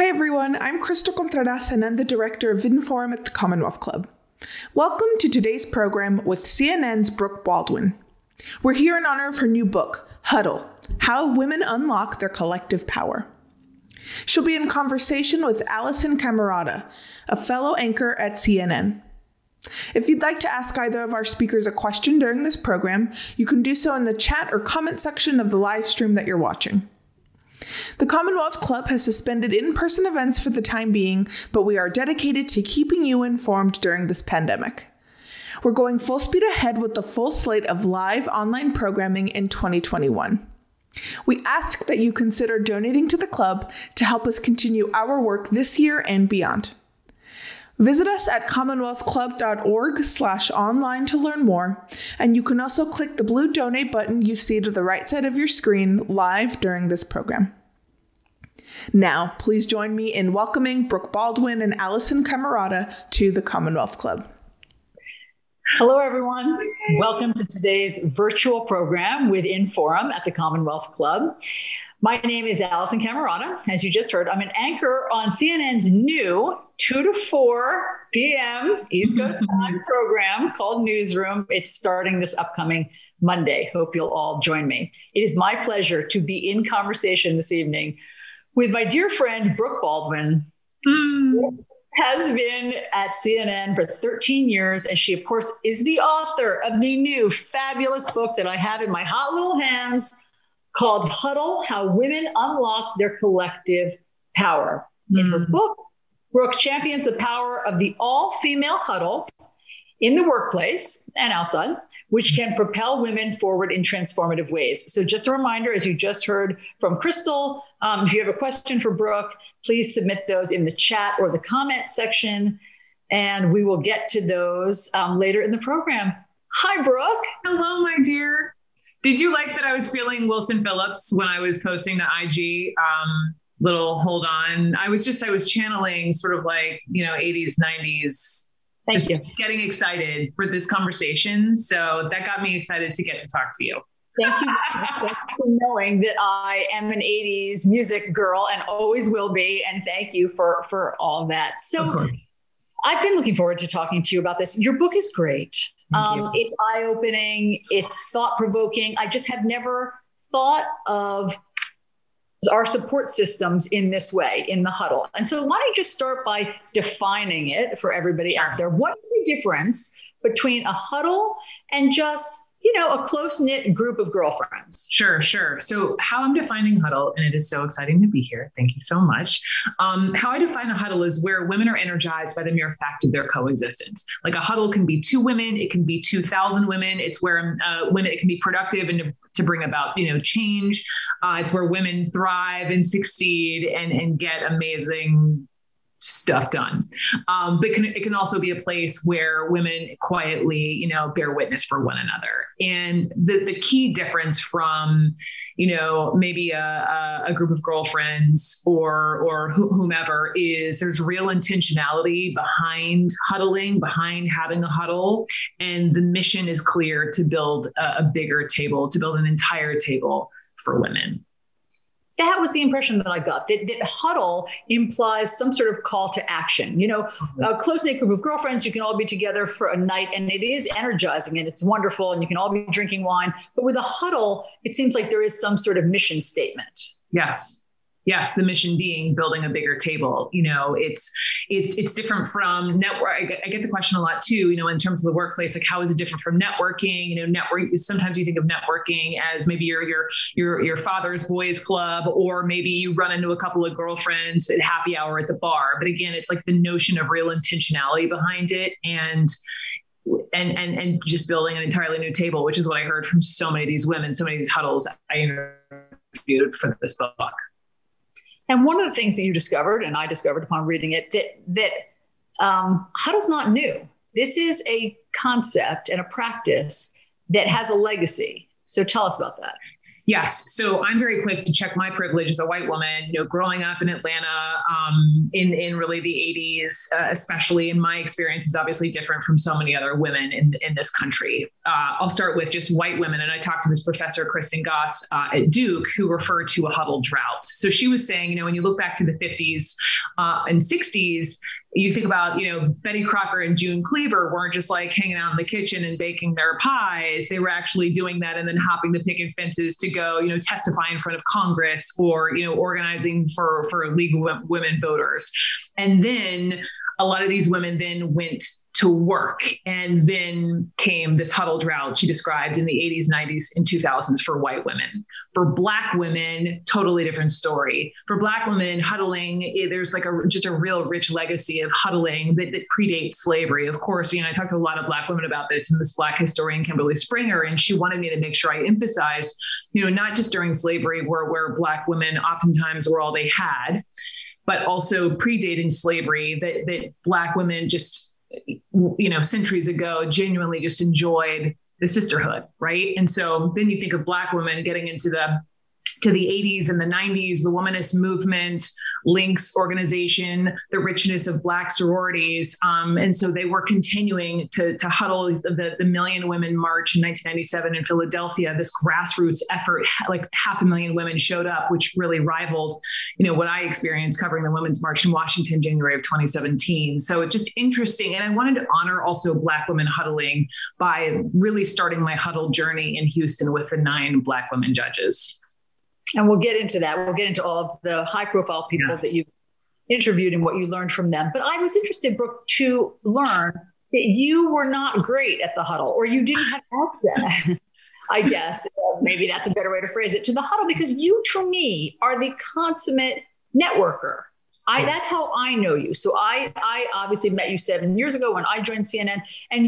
Hi everyone, I'm Crystal Contreras and I'm the director of Inforum at the Commonwealth Club. Welcome to today's program with CNN's Brooke Baldwin. We're here in honor of her new book, Huddle: How Women Unlock Their Collective Power. She'll be in conversation with Allison Camerota, a fellow anchor at CNN. If you'd like to ask either of our speakers a question during this program, you can do so in the chat or comment section of the live stream that you're watching. The Commonwealth Club has suspended in-person events for the time being, but we are dedicated to keeping you informed during this pandemic. We're going full speed ahead with the full slate of live online programming in 2021. We ask that you consider donating to the club to help us continue our work this year and beyond. Visit us at commonwealthclub.org/online to learn more, and you can also click the blue donate button you see to the right side of your screen live during this program. Now, please join me in welcoming Brooke Baldwin and Allison Camerota to the Commonwealth Club. Hello, everyone. Welcome to today's virtual program with Inforum at the Commonwealth Club. My name is Allison Camerota. As you just heard, I'm an anchor on CNN's new 2 to 4 p.m. East Coast time program called Newsroom. It's starting this upcoming Monday. Hope you'll all join me. It is my pleasure to be in conversation this evening with my dear friend, Brooke Baldwin, who has been at CNN for 13 years. And she, of course, is the author of the new fabulous book that I have in my hot little hands, called Huddle: How Women Unlock Their Collective Power. In her book, Brooke champions the power of the all-female huddle in the workplace and outside, which can propel women forward in transformative ways. So just a reminder, as you just heard from Crystal, if you have a question for Brooke, please submit those in the chat or the comment section, and we will get to those later in the program. Hi, Brooke. Hello, my dear. Did you like that I was feeling Wilson Phillips when I was posting to IG? Little hold on. I was channeling sort of like, 80s, 90s. Thank you. Getting excited for this conversation. So that got me excited to get to talk to you. Thank you for knowing that I am an 80s music girl and always will be. And thank you for all that. So I've been looking forward to talking to you about this. Your book is great. It's eye-opening. It's thought-provoking. I just have never thought of our support systems in this way, in the huddle. And so why don't you just start by defining it for everybody out there? What is the difference between a huddle and just, a close-knit group of girlfriends? Sure. So how I'm defining huddle, and it is so exciting to be here. Thank you so much. How I define a huddle is where women are energized by the mere fact of their coexistence. Like a huddle can be 2 women. It can be 2,000 women. It's where women, it can be productive and to bring about, change. It's where women thrive and succeed and get amazing stuff done. But it can also be a place where women quietly, bear witness for one another. And the key difference from, maybe a group of girlfriends or whomever is there's real intentionality behind huddling, behind having a huddle. And the mission is clear to build a bigger table, to build an entire table for women. That was the impression that I got, that huddle implies some sort of call to action. A close-knit group of girlfriends, you can all be together for a night and it is energizing and it's wonderful and you can all be drinking wine. But with a huddle, it seems like there is some sort of mission statement. Yes, the mission being building a bigger table. It's different from network. I get the question a lot too, in terms of the workplace, like how is it different from networking? Sometimes you think of networking as maybe your father's boys club, or maybe you run into a couple of girlfriends at happy hour at the bar. But again, it's like the notion of real intentionality behind it and just building an entirely new table, which is what I heard from so many of these women, so many of these huddles I interviewed for this book. And one of the things that you discovered, and I discovered upon reading it, that huddle's not new. This is a concept and a practice that has a legacy. So tell us about that. Yes. So I'm very quick to check my privilege as a white woman, growing up in Atlanta, in really the 80s, especially in my experience is obviously different from so many other women in this country. I'll start with just white women. And I talked to this professor, Kristen Goss at Duke, who referred to a huddle drought. So she was saying, when you look back to the 50s and 60s, you think about, Betty Crocker and June Cleaver weren't just like hanging out in the kitchen and baking their pies. They were actually doing that and then hopping the picket fences to go, testify in front of Congress or, organizing for League of Women Voters. And then a lot of these women then went to work, and then came this huddle drought she described in the 80s, 90s, and 2000s for white women. For Black women, totally different story. For Black women, huddling, there's like just a real rich legacy of huddling that predates slavery. Of course, I talked to a lot of Black women about this, and this Black historian, Kimberly Springer, and she wanted me to make sure I emphasized, not just during slavery where Black women oftentimes were all they had, but also predating slavery, that Black women just, centuries ago, genuinely just enjoyed the sisterhood, right? And so then you think of Black women getting into the 80s and the 90s, the womanist movement, Links organization, the richness of Black sororities. And so they were continuing to huddle the Million Women March in 1997 in Philadelphia, this grassroots effort, like 500,000 women showed up, which really rivaled, what I experienced covering the Women's March in Washington, January of 2017. So it's just interesting. And I wanted to honor also Black women huddling by really starting my huddle journey in Houston with the 9 Black women judges. And we'll get into that. We'll get into all of the high profile people that you've interviewed and what you learned from them. But I was interested, Brooke, to learn that you were not great at the huddle, or you didn't have access, I guess. Maybe that's a better way to phrase it, to the huddle, because you, to me, are the consummate networker. That's how I know you. So I obviously met you 7 years ago when I joined CNN, and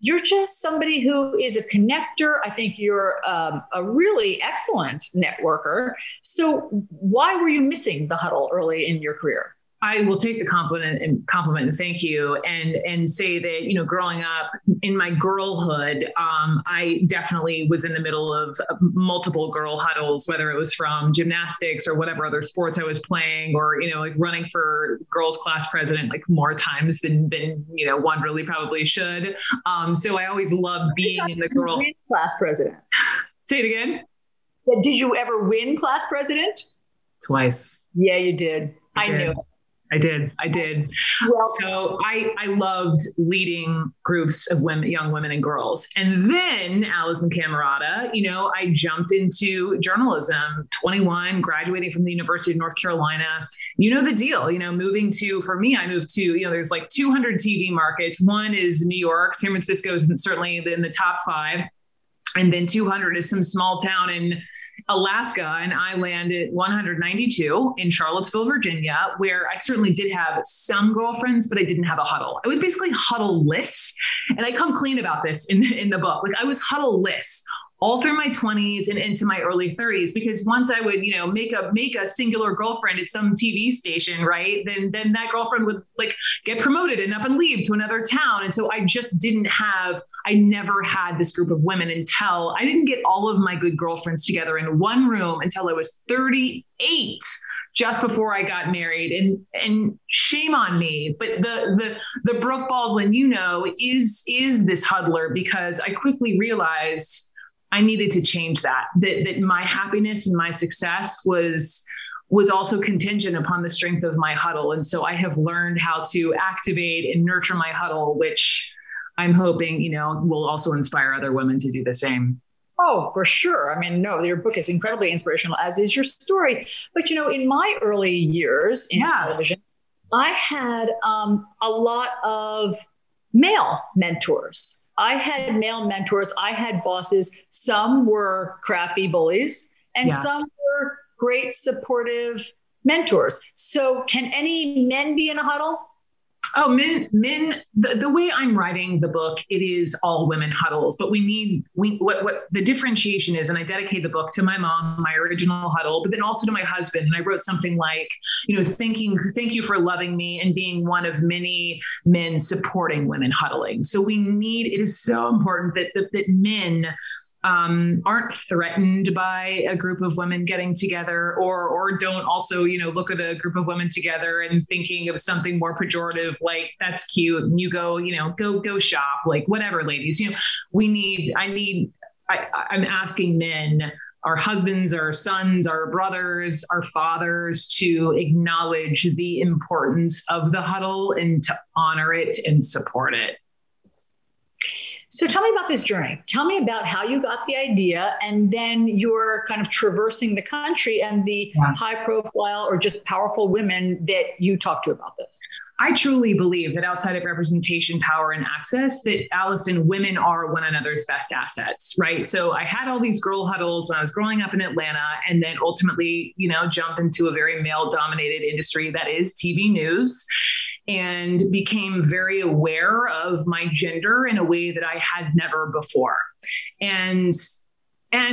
you're just somebody who is a connector. I think you're a really excellent networker. So why were you missing the huddle early in your career? I will take the compliment and thank you, and say that, growing up in my girlhood, I definitely was in the middle of multiple girl huddles, whether it was from gymnastics or whatever other sports I was playing, or, like running for girls class president, like more times than one really probably should. So I always loved being in the girl class president. Say it again. Did you ever win class president? Twice. Yeah, you did. I knew it. I did. Well, so I loved leading groups of women, young women and girls. And then Allison Camerata, I jumped into journalism, 21, graduating from the University of North Carolina. The deal, moving to, for me, I moved to, there's like 200 TV markets. One is New York, San Francisco is certainly in the top 5. And then 200 is some small town in Alaska, and I landed 192 in Charlottesville, Virginia, where I certainly did have some girlfriends, but I didn't have a huddle. I was basically huddle-less, and I come clean about this in the book. Like, I was huddle-less all through my 20s and into my early 30s, because once I would, make a singular girlfriend at some TV station, right, then that girlfriend would get promoted and up and leave to another town. And so I never had this group of women until I didn't get all of my good girlfriends together in one room until I was 38, just before I got married. And shame on me, but the Brooke Baldwin, is this huddler, because I quickly realized I needed to change that my happiness and my success was also contingent upon the strength of my huddle. And so I have learned how to activate and nurture my huddle, which I'm hoping, will also inspire other women to do the same. Oh, for sure. I mean, no, your book is incredibly inspirational, as is your story. But, in my early years in television, I had a lot of male mentors. I had bosses. Some were crappy bullies, and some were great supportive mentors. So can any men be in a huddle? Oh, men, the way I'm writing the book, it is all women huddles, but what the differentiation is, and I dedicate the book to my mom, my original huddle, but then also to my husband. And I wrote something like, thank you for loving me and being one of many men supporting women huddling. So it is so important that men aren't threatened by a group of women getting together, or don't also, look at a group of women together and thinking of something more pejorative, like that's cute. And you go, go shop, like whatever, ladies, I'm asking men, our husbands, our sons, our brothers, our fathers, to acknowledge the importance of the huddle and to honor it and support it. So tell me about this journey. Tell me about how you got the idea, and then you're kind of traversing the country and the high profile or just powerful women that you talk to about this. I truly believe that outside of representation, power, and access, that Allison, women are one another's best assets, right? So I had all these girl huddles when I was growing up in Atlanta, and then ultimately, jump into a very male-dominated industry that is TV news, and became very aware of my gender in a way that I had never before. And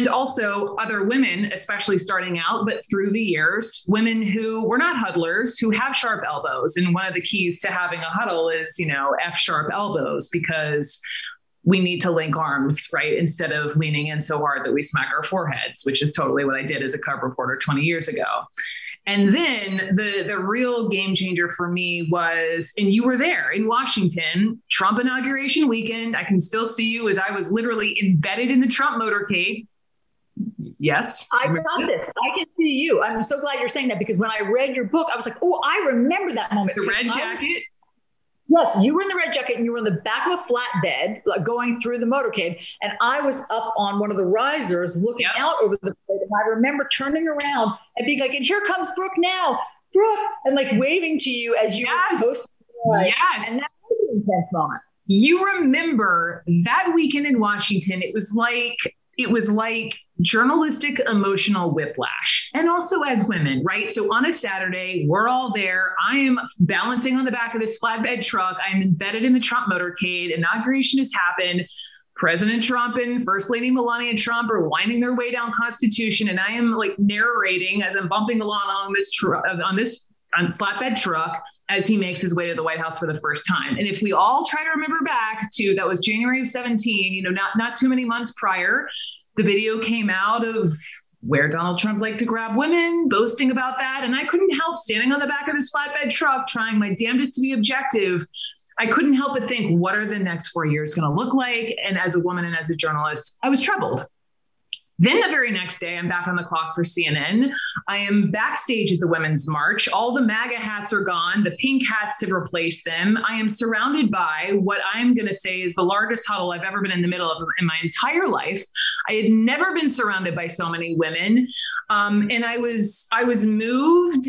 also other women, especially starting out, but through the years, women who were not huddlers, who have sharp elbows. And one of the keys to having a huddle is, F sharp elbows, because we need to link arms, right? Instead of leaning in so hard that we smack our foreheads, which is totally what I did as a cub reporter 20 years ago. And then the real game changer for me was, and you were there in Washington, Trump inauguration weekend. I can still see you as I was literally embedded in the Trump motorcade. Yes. I got this. I can see you. I'm so glad you're saying that, because when I read your book, I was like, oh, I remember that moment. The red jacket. Yes, you were in the red jacket and you were in the back of a flatbed, like going through the motorcade. And I was up on one of the risers looking out over the plate. And I remember turning around and being like, and here comes Brooke now, Brooke, and like waving to you as you were posting. Yes. And that was an intense moment. You remember that weekend in Washington, it was like journalistic emotional whiplash. And also as women, right? So on a Saturday, we're all there. I am balancing on the back of this flatbed truck. I'm embedded in the Trump motorcade. Inauguration has happened. President Trump and First Lady Melania Trump are winding their way down Constitution. And I am like narrating as I'm bumping along on this flatbed truck as he makes his way to the White House for the first time. And if we all try to remember back to, that was January of 17, not too many months prior, the video came out of where Donald Trump liked to grab women, boasting about that. And I couldn't help, standing on the back of this flatbed truck, trying my damnedest to be objective, I couldn't help but think, what are the next 4 years going to look like? And as a woman and as a journalist, I was troubled. Then the very next day, I'm back on the clock for CNN. I am backstage at the Women's March. All the MAGA hats are gone. The pink hats have replaced them. I am surrounded by what I'm going to say is the largest huddle I've ever been in the middle of in my entire life. I had never been surrounded by so many women. And I was moved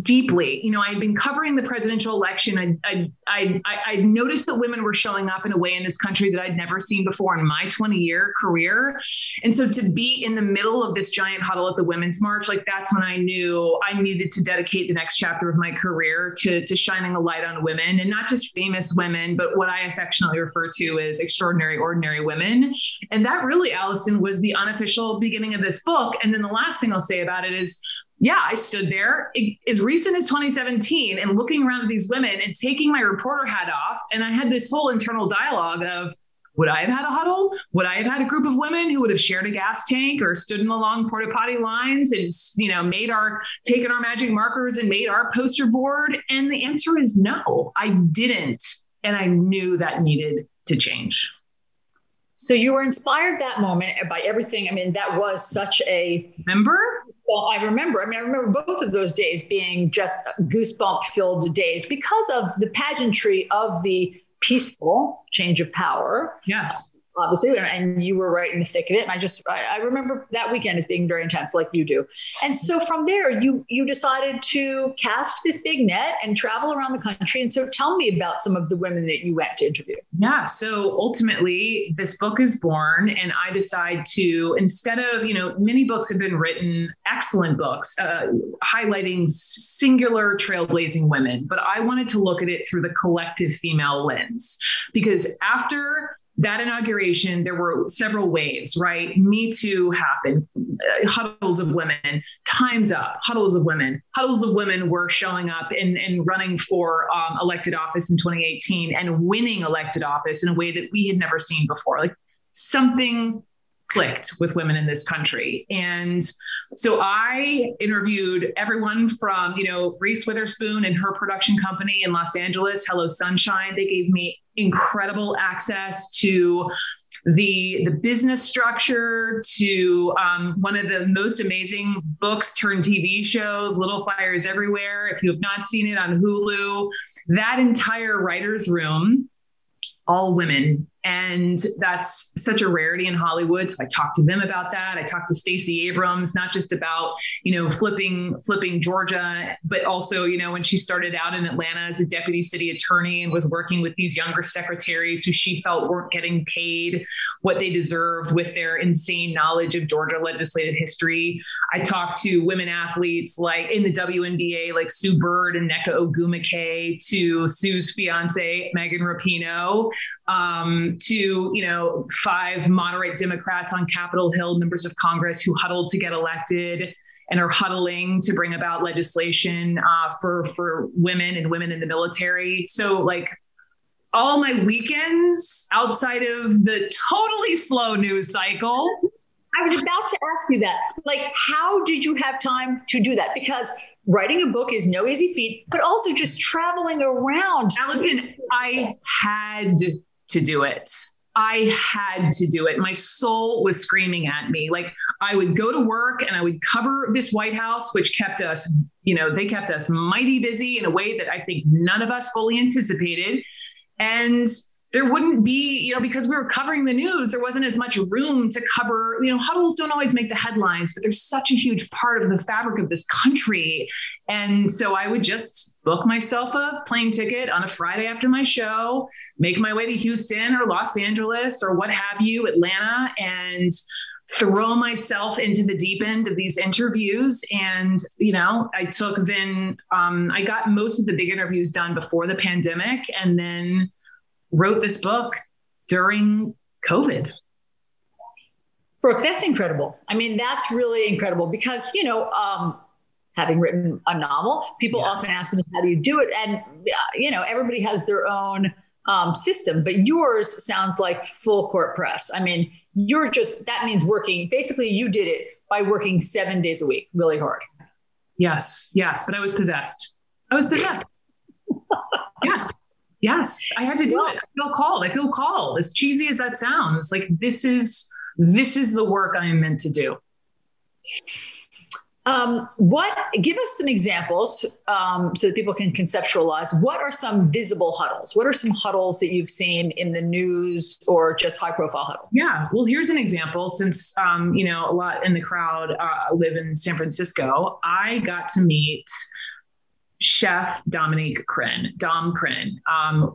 deeply. I had been covering the presidential election. I noticed that women were showing up in a way in this country that I'd never seen before in my 20-year career. And so to be in the middle of this giant huddle at the Women's March, like that's when I knew I needed to dedicate the next chapter of my career to shining a light on women, and not just famous women, but what I affectionately refer to as extraordinary, ordinary women. And that really, Allison, was the unofficial beginning of this book. And then the last thing I'll say about it is, I stood there as recent as 2017 and looking around at these women and taking my reporter hat off. And I had this whole internal dialogue of, would I have had a huddle? Would I have had a group of women who would have shared a gas tank or stood in the long porta potty lines and, taken our magic markers and made our poster board? And the answer is no, I didn't. And I knew that needed to change. So you were inspired that moment by everything. I mean, that was such a... Remember? Well, I remember both of those days being just goosebump-filled days because of the pageantry of the peaceful change of power. Yes. Obviously, and you were right in the thick of it. And I remember that weekend as being very intense, like you do. And so from there, you decided to cast this big net and travel around the country. And so tell me about some of the women that you went to interview. Yeah. So ultimately, this book is born, and I decide to, instead of, many books have been written, excellent books, highlighting singular trailblazing women, but I wanted to look at it through the collective female lens, because after that inauguration, there were several waves, right? Me Too happened, huddles of women, Time's Up, huddles of women. Huddles of women were showing up and running for elected office in 2018 and winning elected office in a way that we had never seen before. Like something clicked with women in this country. And so I interviewed everyone from, Reese Witherspoon and her production company in Los Angeles, Hello Sunshine. They gave me incredible access to the business structure, to one of the most amazing books turned TV shows, Little Fires Everywhere. If you have not seen it on Hulu, that entire writer's room, all women. And that's such a rarity in Hollywood. So I talked to them about that. I talked to Stacey Abrams, not just about, flipping Georgia, but also, when she started out in Atlanta as a deputy city attorney and was working with these younger secretaries who she felt weren't getting paid what they deserved with their insane knowledge of Georgia legislative history. I talked to women athletes like in the WNBA, like Sue Bird and Nneka Ogwumike, to Sue's fiance, Megan Rapinoe, to 5 moderate Democrats on Capitol Hill, members of Congress who huddled to get elected and are huddling to bring about legislation for women and women in the military. So like all my weekends outside of the totally slow news cycle. I was about to ask you that. Like, how did you have time to do that? Because writing a book is no easy feat, but also just traveling around. Allison, I had to do it. I had to do it. My soul was screaming at me. Like I would go to work and I would cover this White House, which kept us, they kept us mighty busy in a way that I think none of us fully anticipated. And there wouldn't be, because we were covering the news, there wasn't as much room to cover, huddles don't always make the headlines, but they're such a huge part of the fabric of this country. And so I would just book myself a plane ticket on a Friday after my show, make my way to Houston or Los Angeles or what have you, Atlanta, and throw myself into the deep end of these interviews. And, I got most of the big interviews done before the pandemic and then wrote this book during COVID. Brooke, that's incredible. I mean, that's really incredible because, having written a novel, people often ask me, how do you do it? And, everybody has their own system, but yours sounds like full court press. I mean, that means working, basically you did it by working 7 days a week, really hard. Yes, but I was possessed. Yes, I had to do it. I feel called. As cheesy as that sounds, like this is the work I am meant to do. Give us some examples so that people can conceptualize what are some visible huddles? What are some huddles that you've seen in the news or just high profile huddle? Yeah, well, here's an example. Since, a lot in the crowd live in San Francisco, I got to meet Chef Dominique Crenn, Dom Crenn.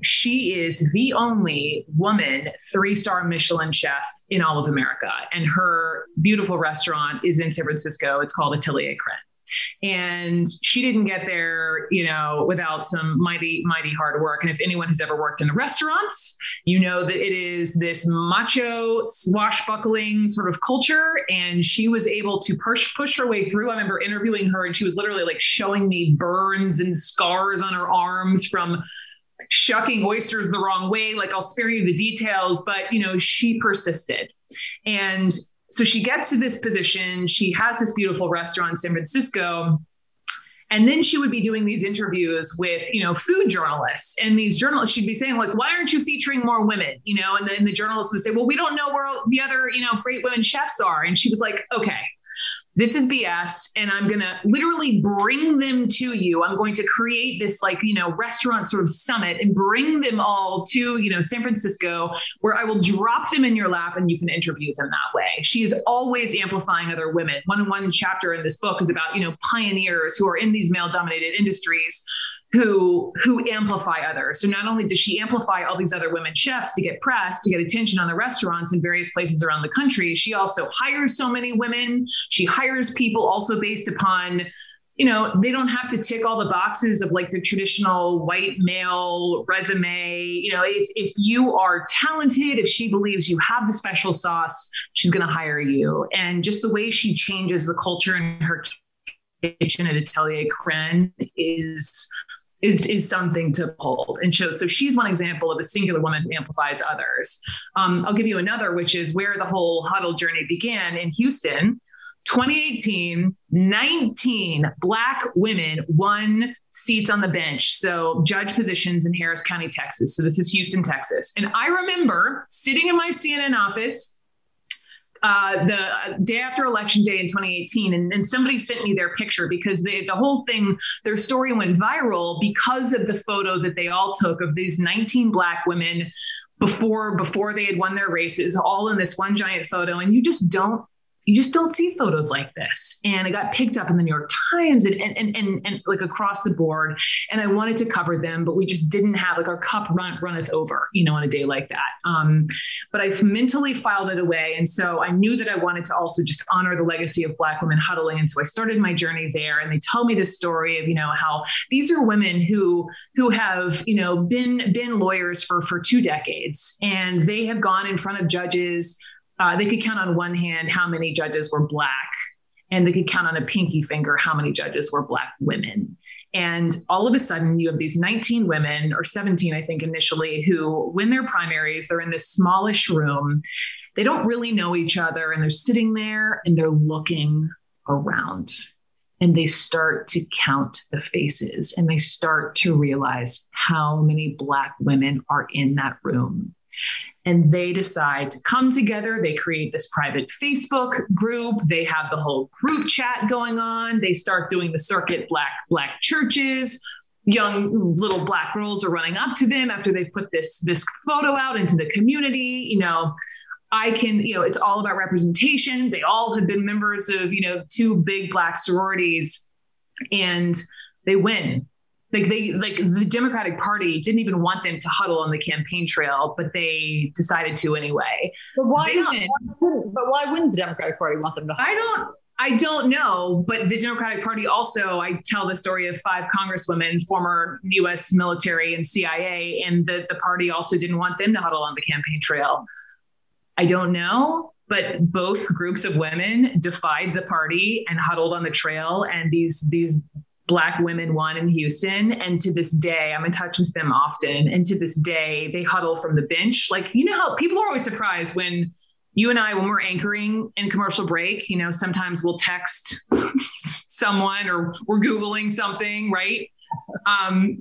She is the only woman 3-star Michelin chef in all of America. And her beautiful restaurant is in San Francisco. It's called Atelier Crenn. And she didn't get there, without some mighty, mighty hard work. And if anyone has ever worked in a restaurant, that it is this macho, swashbuckling sort of culture. And she was able to push her way through. I remember interviewing her and she was literally like showing me burns and scars on her arms from shucking oysters the wrong way. Like, I'll spare you the details, but, she persisted. And so she gets to this position. She has this beautiful restaurant in San Francisco. And then she would be doing these interviews with, food journalists, and these journalists, she'd be saying like, why aren't you featuring more women? And then the journalists would say, well, we don't know where the other, great women chefs are. And she was like, okay, this is BS. And I'm going to literally bring them to you. I'm going to create this restaurant sort of summit and bring them all to, San Francisco, where I will drop them in your lap and you can interview them that way. She is always amplifying other women. One chapter in this book is about, pioneers who are in these male dominated industries who amplify others. So not only does she amplify all these other women chefs to get press, to get attention on the restaurants in various places around the country, she also hires so many women. She hires people also based upon, they don't have to tick all the boxes of like the traditional white male resume. If you are talented, if she believes you have the special sauce, she's going to hire you. And just the way she changes the culture in her kitchen at Atelier Crenn is is something to hold and show. So she's one example of a singular woman who amplifies others. I'll give you another, which is where the whole huddle journey began in Houston. 2018, 19 Black women won seats on the bench. So judge positions in Harris County, Texas. So this is Houston, Texas. And I remember sitting in my CNN office the day after election day in 2018, and somebody sent me their picture because the whole thing, their story went viral because of the photo that they all took of these 19 Black women before they had won their races, all in this one giant photo. And you just don't see photos like this. And it got picked up in the New York Times and like across the board. And I wanted to cover them, but we just didn't have, like, our cup runneth over, on a day like that. But I mentally filed it away. And so I knew that I wanted to also just honor the legacy of Black women huddling. And so I started my journey there. And they told me this story of, how these are women who have, been lawyers for 2 decades, and they have gone in front of judges. They could count on one hand how many judges were Black, and they could count on a pinky finger how many judges were Black women. And all of a sudden, you have these 19 women, or 17, I think, initially, who win their primaries. They're in this smallish room. They don't really know each other, and they're sitting there and they're looking around. And they start to count the faces, and they start to realize how many Black women are in that room. And they decide to come together. They create this private Facebook group. They have the whole group chat going on. They start doing the circuit Black churches. Young little Black girls are running up to them after they've put this photo out into the community. It's all about representation. They all have been members of, 2 big Black sororities, and they win. The Democratic Party didn't even want them to huddle on the campaign trail, but they decided to anyway. But why not? Why wouldn't the Democratic Party want them to huddle? I don't know, but the Democratic Party also, I tell the story of 5 congresswomen, former U.S. military and CIA, and the party also didn't want them to huddle on the campaign trail. I don't know, but both groups of women defied the party and huddled on the trail, and these Black women won in Houston. And to this day, I'm in touch with them often. And to this day, they huddle from the bench. Like, how people are always surprised when you and I, when we're anchoring in commercial break, sometimes we'll text someone or we're Googling something, right?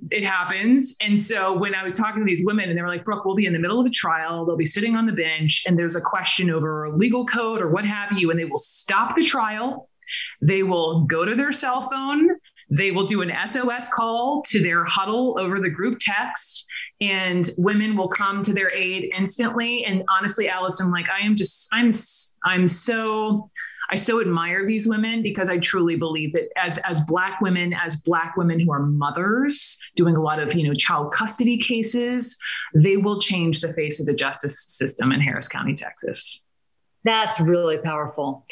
It happens. And so when I was talking to these women, and they were like, Brooke, we'll be in the middle of a trial. They'll be sitting on the bench, and there's a question over a legal code or what have you. And they will stop the trial. They will go to their cell phone. They will do an SOS call to their huddle over the group text, and women will come to their aid instantly. And honestly, Allison, I so admire these women, because I truly believe that as Black women who are mothers doing a lot of, child custody cases, they will change the face of the justice system in Harris County, Texas. That's really powerful.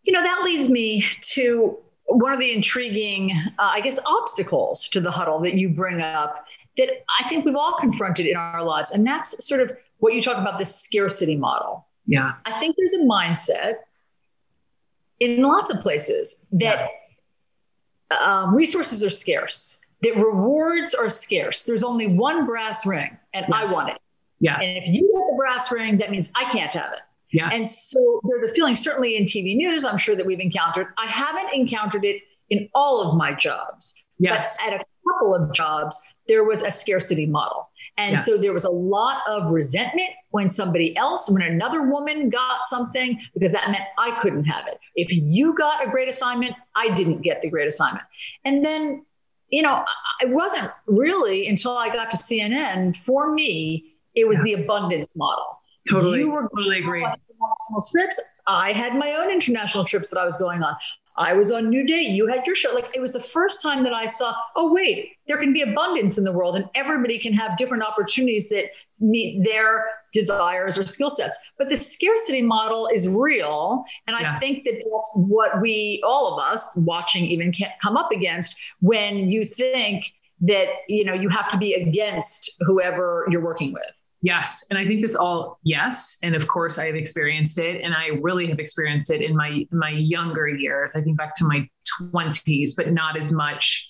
That leads me to one of the intriguing, obstacles to the huddle that you bring up that I think we've all confronted in our lives. And that's sort of what you talk about, the scarcity model. Yeah. I think there's a mindset in lots of places that resources are scarce, that rewards are scarce. There's only one brass ring, and I want it. Yes. And if you get the brass ring, that means I can't have it. Yes. And so there's a feeling, certainly in TV news, I'm sure that we've encountered. I haven't encountered it in all of my jobs, yes, but at a couple of jobs, there was a scarcity model. And so there was a lot of resentment when another woman got something, because that meant I couldn't have it. If you got a great assignment, I didn't get the great assignment. And then, it wasn't really until I got to CNN, for me, it was the abundance model. Totally. You were totally agree. International trips. I had my own international trips that I was going on. I was on New Day. You had your show. Like, it was the first time that I saw, oh, wait, there can be abundance in the world, and everybody can have different opportunities that meet their desires or skill sets. But the scarcity model is real. And I think that that's what all of us watching even can't come up against when you think that, you have to be against whoever you're working with. Yes. And I think yes. And of course I have experienced it, and I really have experienced it in my younger years. I think back to my 20s, but not as much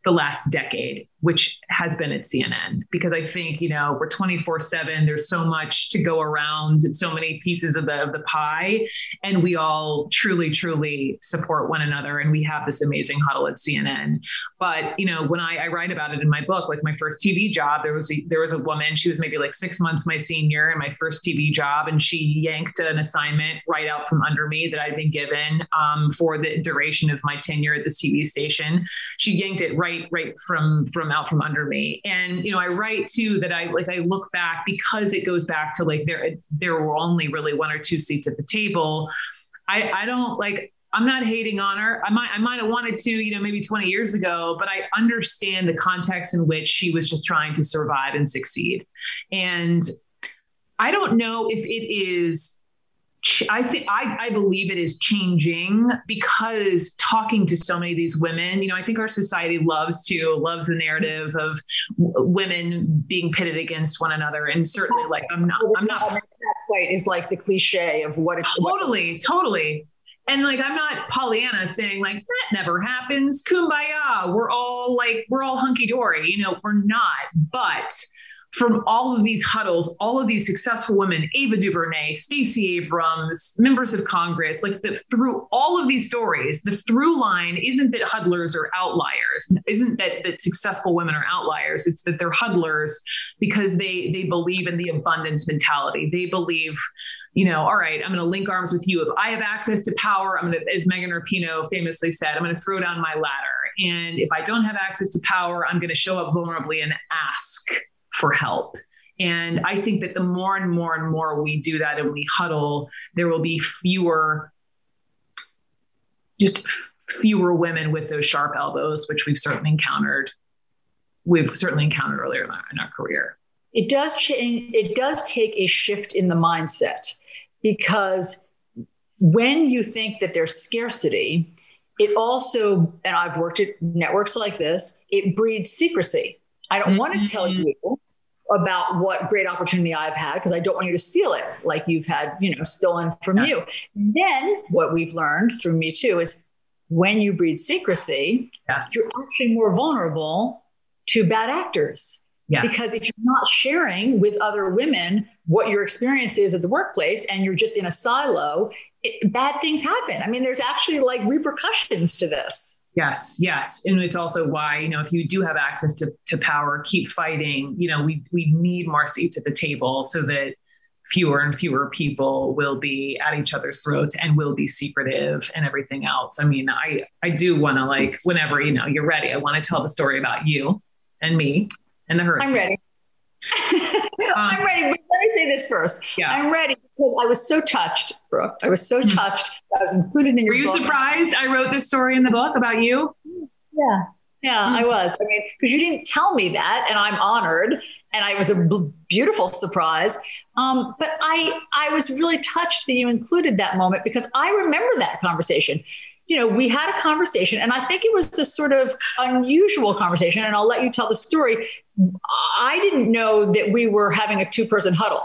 the last decade, which has been at CNN, because I think, we're 24/7. There's so much to go around and so many pieces of the pie. And we all truly, truly support one another. And we have this amazing huddle at CNN. But, when I write about it in my book, like my first TV job, there was a woman, she was maybe like 6 months my senior in my first TV job. And she yanked an assignment right out from under me that I'd been given for the duration of my tenure at this TV station. She yanked it right from out from under me. And, I write too that I look back, because it goes back to like, there were only really one or two seats at the table. I don't like, I'm not hating on her. I might have wanted to, maybe 20 years ago, but I understand the context in which she was just trying to survive and succeed. And I don't know if it is, I believe it is changing, because talking to so many of these women, I think our society loves the narrative of women being pitted against one another. And certainly like, I'm not. That's right. Is like the cliche of what it's totally. And like, I'm not Pollyanna saying like, that never happens. Kumbaya. We're all hunky dory, we're not, but from all of these huddles, all of these successful women, Ava DuVernay, Stacey Abrams, members of Congress, through all of these stories, the through line isn't that huddlers are outliers, isn't that successful women are outliers. It's that they're huddlers because they believe in the abundance mentality. They believe, all right, I'm going to link arms with you. If I have access to power, I'm going to, as Megan Rapinoe famously said, I'm going to throw down my ladder. And if I don't have access to power, I'm going to show up vulnerably and ask for help. And I think that the more and more and more we do that and we huddle, there will be fewer women with those sharp elbows, which we've certainly encountered earlier in our career. It does change. It does take a shift in the mindset, because when you think that there's scarcity, it also, and I've worked at networks like this, it breeds secrecy. I don't want to tell you about what great opportunity I've had, because I don't want you to steal it like you've had, stolen from you. Then what we've learned through Me Too is when you breed secrecy, you're actually more vulnerable to bad actors. Yes. Because if you're not sharing with other women what your experience is at the workplace and you're just in a silo, bad things happen. I mean, there's actually like repercussions to this. Yes. And it's also why, if you do have access to power, keep fighting. We need more seats at the table so that fewer and fewer people will be at each other's throats and will be secretive and everything else. I mean, I do want to whenever, you're ready, I want to tell the story about you and me and the hurricane. I'm ready. I'm ready. But let me say this first. Yeah. I'm ready because I was so touched, Brooke. I was so touched. I was included in your book. Were you surprised I wrote this story in the book about you? Yeah, I was. I mean, because you didn't tell me that, and I'm honored, and it was a beautiful surprise. But I was really touched that you included that moment, because I remember that conversation. We had a conversation, and I think it was a sort of unusual conversation, and I'll let you tell the story. I didn't know that we were having a 2-person huddle.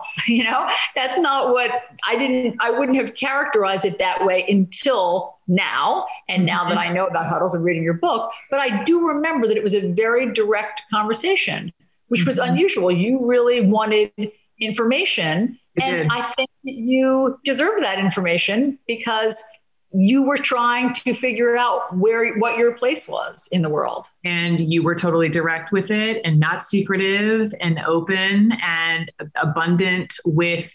That's not what I wouldn't have characterized it that way until now. And now that I know about huddles and reading your book, but I do remember that it was a very direct conversation, which was unusual. You really wanted information. And I think that you deserve that information, because you were trying to figure out what your place was in the world. And you were totally direct with it, and not secretive, and open and abundant with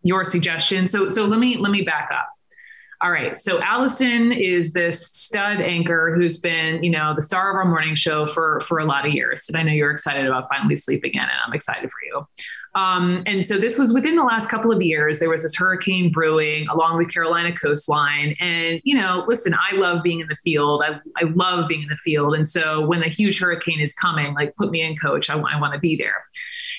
your suggestions. So let me back up. All right. So Allison is this stud anchor who's been, the star of our morning show for a lot of years. And I know you're excited about finally sleeping in, and I'm excited for you. And so this was within the last couple of years. There was this hurricane brewing along the Carolina coastline. And, listen, I love being in the field. I love being in the field. And so when a huge hurricane is coming, put me in, coach, I want to be there.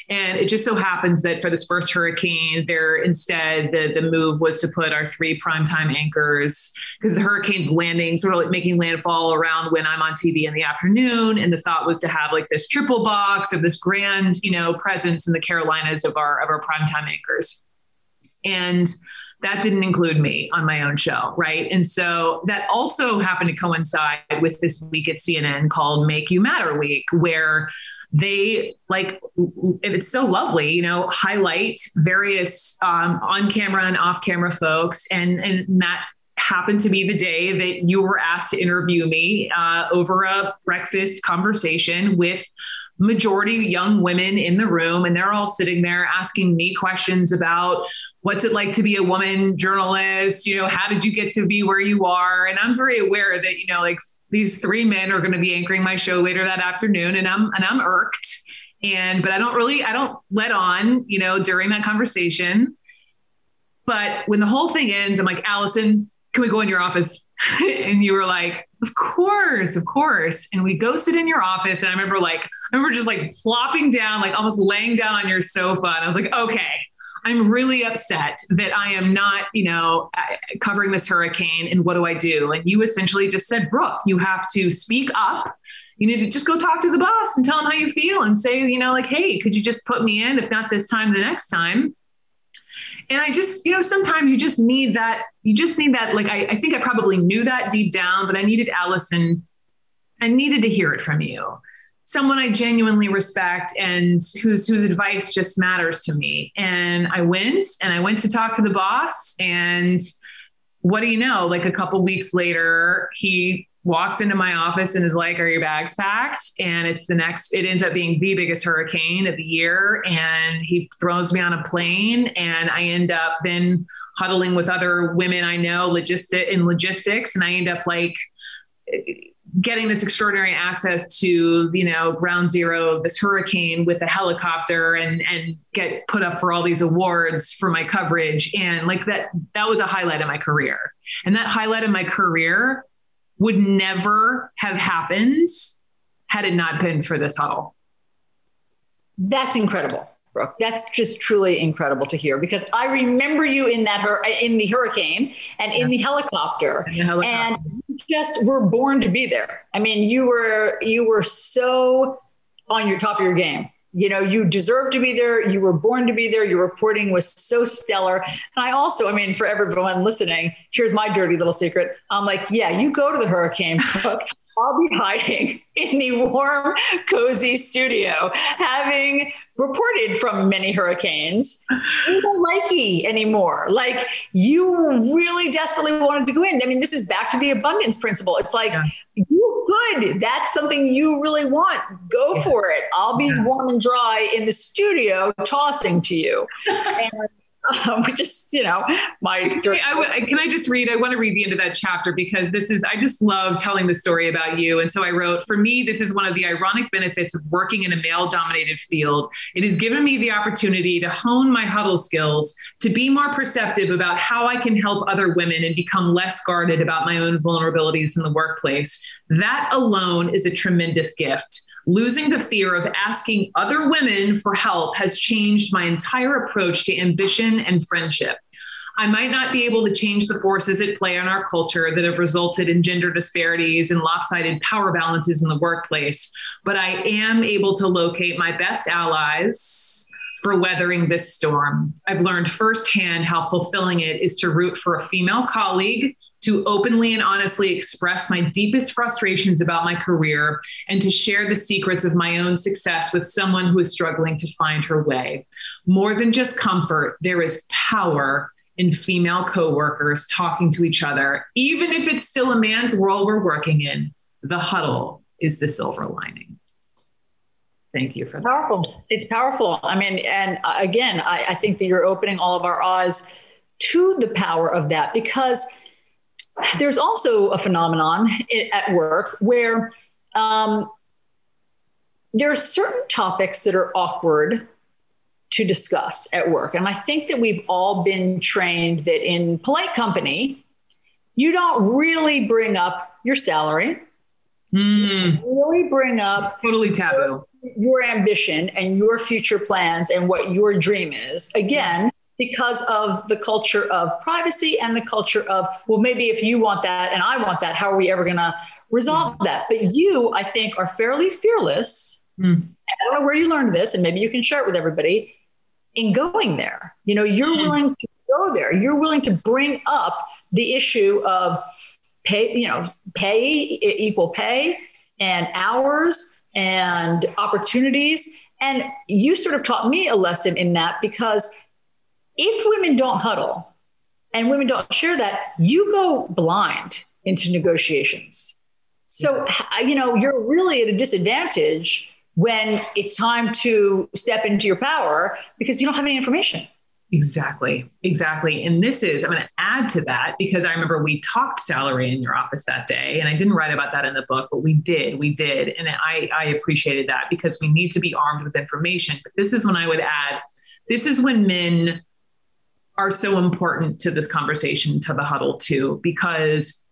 And it just so happens that for this first hurricane, instead the move was to put our 3 primetime anchors, because the hurricane's landing, sort of making landfall around when I'm on TV in the afternoon. And the thought was to have this triple box of this grand, presence in the Carolinas of our primetime anchors. And that didn't include me on my own show, right? And so that also happened to coincide with this week at CNN called Make You Matter Week, where they it's so lovely, highlight various on-camera and off-camera folks. And that happened to be the day that you were asked to interview me over a breakfast conversation with majority young women in the room. And they're all sitting there asking me questions about what's it like to be a woman journalist? How did you get to be where you are? And I'm very aware that, these three men are going to be anchoring my show later that afternoon, and I'm irked. But I don't let on, during that conversation. But when the whole thing ends, I'm like, Allison, can we go in your office? And you were like, of course. And we go sit in your office. And I remember just plopping down, almost laying down on your sofa. And I was like, okay, I'm really upset that I am not, covering this hurricane. And what do I do? And you essentially just said, Brooke, you have to speak up. You need to just go talk to the boss and tell him how you feel and say, hey, could you just put me in? If not this time, the next time. And I just, sometimes you just need that. I think I probably knew that deep down, but I needed Allison. I needed to hear it from you. Someone I genuinely respect and whose advice just matters to me. And I went to talk to the boss, and what do you know? A couple weeks later, he walks into my office and is like, are your bags packed? And it ends up being the biggest hurricane of the year. And he throws me on a plane, and I end up then huddling with other women I know in logistics. And I end up getting this extraordinary access to, ground zero of this hurricane with a helicopter and get put up for all these awards for my coverage. And that was a highlight of my career. And that highlight of my career would never have happened had it not been for this huddle. That's incredible, Brooke. That's just truly incredible to hear, because I remember you in the hurricane and in the helicopter. And you just were born to be there. I mean, you were so on your top of your game. You deserve to be there. You were born to be there. Your reporting was so stellar. And I also, for everyone listening, here's my dirty little secret. I'm like, yeah, you go to the hurricane, Brooke. I'll be hiding in the warm, cozy studio, having reported from many hurricanes. You don't like you anymore. You really desperately wanted to go in. This is back to the abundance principle. It's you good. That's something you really want. Go for it. I'll be warm and dry in the studio tossing to you. And my dirty. Can I just read? I want to read the end of that chapter, because I just love telling the story about you. And so I wrote, for me, this is one of the ironic benefits of working in a male-dominated field. It has given me the opportunity to hone my huddle skills, to be more perceptive about how I can help other women and become less guarded about my own vulnerabilities in the workplace. That alone is a tremendous gift. Losing the fear of asking other women for help has changed my entire approach to ambition and friendship. I might not be able to change the forces at play in our culture that have resulted in gender disparities and lopsided power balances in the workplace, but I am able to locate my best allies for weathering this storm. I've learned firsthand how fulfilling it is to root for a female colleague, to openly and honestly express my deepest frustrations about my career, and to share the secrets of my own success with someone who is struggling to find her way. More than just comfort, there is power in female coworkers talking to each other. Even if it's still a man's world we're working in, the huddle is the silver lining. Thank you for that. Powerful. It's powerful. And again, I think that you're opening all of our eyes to the power of that, because there's also a phenomenon at work where there are certain topics that are awkward to discuss at work. And I think that we've all been trained that in polite company, you don't really bring up your salary. You really bring up it's totally taboo. Your ambition and your future plans and what your dream is. Again, because of the culture of privacy and the culture of, well, maybe if you want that and I want that, how are we ever going to resolve that? But you, I think, are fairly fearless. And I don't know where you learned this, and maybe you can share it with everybody, in going there. You're willing to go there. You're willing to bring up the issue of pay, equal pay and hours and opportunities. And you sort of taught me a lesson in that, because if women don't huddle and women don't share that, you go blind into negotiations. So, you're really at a disadvantage when it's time to step into your power because you don't have any information. Exactly. And I'm going to add to that, because I remember we talked salary in your office that day, and I didn't write about that in the book, but we did. And I appreciated that, because we need to be armed with information. But this is when I would add, this is when men are so important to this conversation, to the huddle too, because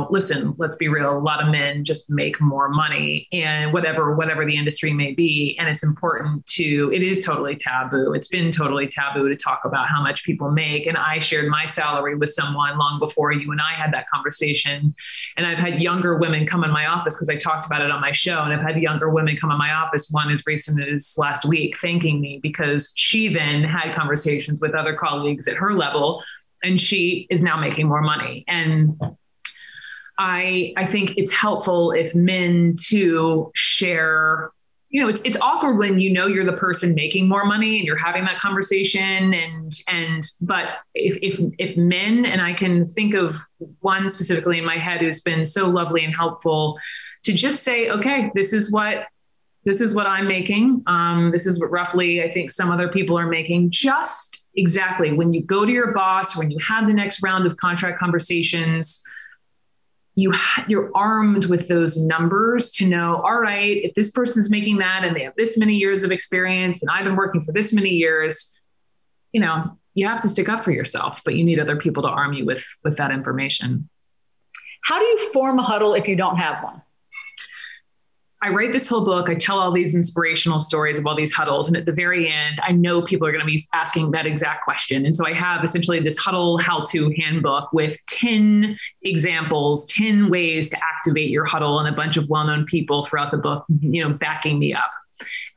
listen, let's be real. A lot of men just make more money, and whatever the industry may be. And it's important it is totally taboo. It's been totally taboo to talk about how much people make. And I shared my salary with someone long before you and I had that conversation. And I've had younger women come in my office, because I talked about it on my show. And I've had younger women come in my office, one as recent as last week, thanking me because she then had conversations with other colleagues at her level, and she is now making more money. And I think it's helpful if men too share, it's awkward when you're the person making more money and you're having that conversation. But if men, and I can think of one specifically in my head who's been so lovely and helpful, to just say, okay, this is what I'm making. This is what roughly I think some other people are making. Just exactly when you go to your boss, when you have the next round of contract conversations, you're armed with those numbers to know, all right, if this person's making that and they have this many years of experience and I've been working for this many years, you have to stick up for yourself, but you need other people to arm you with that information. How do you form a huddle if you don't have one? I write this whole book. I tell all these inspirational stories of all these huddles. And at the very end, I know people are going to be asking that exact question. And so I have essentially this huddle how-to handbook with 10 examples, 10 ways to activate your huddle, and a bunch of well-known people throughout the book, backing me up.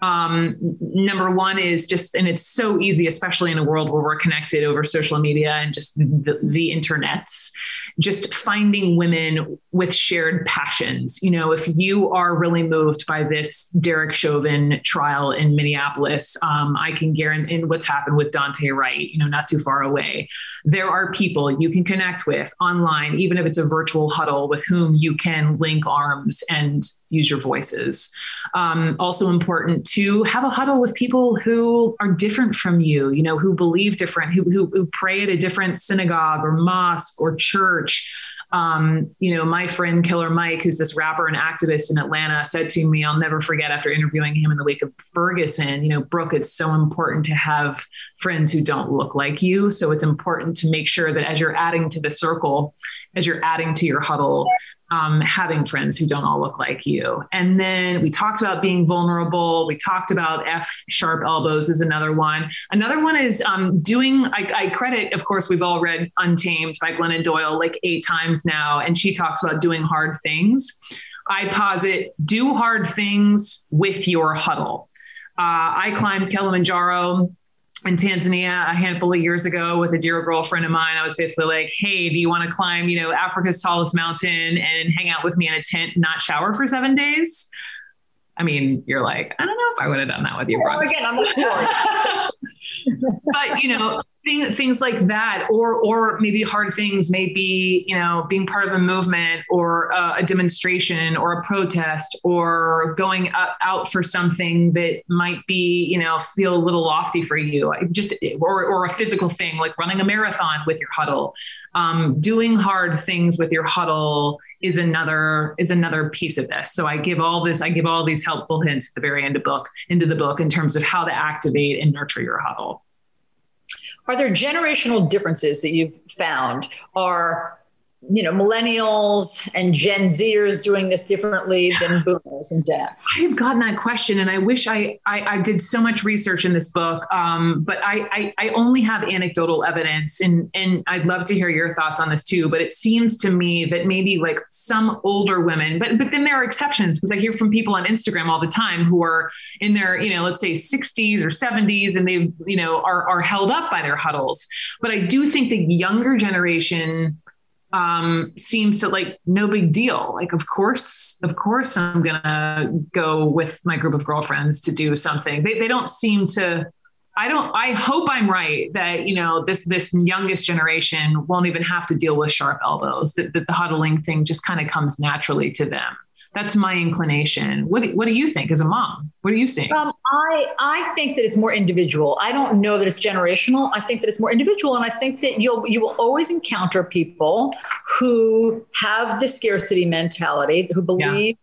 Number one is just, and it's so easy, especially in a world where we're connected over social media and just the internets, just finding women with shared passions. If you are really moved by this Derek Chauvin trial in Minneapolis, I can guarantee what's happened with Daunte Wright, not too far away. There are people you can connect with online, even if it's a virtual huddle, with whom you can link arms and use your voices. Also important to have a huddle with people who are different from you, who believe different, who pray at a different synagogue or mosque or church. My friend Killer Mike, who's this rapper and activist in Atlanta, said to me, I'll never forget, after interviewing him in the wake of Ferguson, Brooke, it's so important to have friends who don't look like you. So it's important to make sure that as you're adding to the circle, as you're adding to your huddle, having friends who don't all look like you. And then we talked about being vulnerable. We talked about F-sharp elbows is another one. Another one is I credit, of course, we've all read Untamed by Glennon Doyle like 8 times now. And she talks about doing hard things. I posit, do hard things with your huddle. I climbed Kilimanjaro in Tanzania a handful of years ago with a dear girlfriend of mine. I was basically like, hey, do you want to climb, Africa's tallest mountain and hang out with me in a tent, not shower for 7 days? I mean, you're like, I don't know if I would have done that with you. Well, again, I'm not sure. But, things like that, or maybe hard things may be, being part of a movement or a demonstration or a protest, or going out for something that might be, feel a little lofty for you, or a physical thing like running a marathon with your huddle. Doing hard things with your huddle is another piece of this. So I give all these helpful hints at the very end of the book in terms of how to activate and nurture your huddle. Are there generational differences that you've found? Are millennials and Gen Zers doing this differently than boomers and Gen X? I have gotten that question, and I wish I did so much research in this book, but I only have anecdotal evidence, and I'd love to hear your thoughts on this too. But it seems to me that maybe like some older women, but then there are exceptions, because I hear from people on Instagram all the time who are in their, let's say 60s or 70s, and they are held up by their huddles. But I do think the younger generation seems to like, no big deal. Like, of course, I'm going to go with my group of girlfriends to do something. They don't seem to, I hope I'm right that, this youngest generation won't even have to deal with sharp elbows, that the huddling thing just kind of comes naturally to them. That's my inclination. What do you think as a mom? What are you seeing? I think that it's more individual. I don't know that it's generational. I think that it's more individual. And I think that you will always encounter people who have the scarcity mentality, who believe,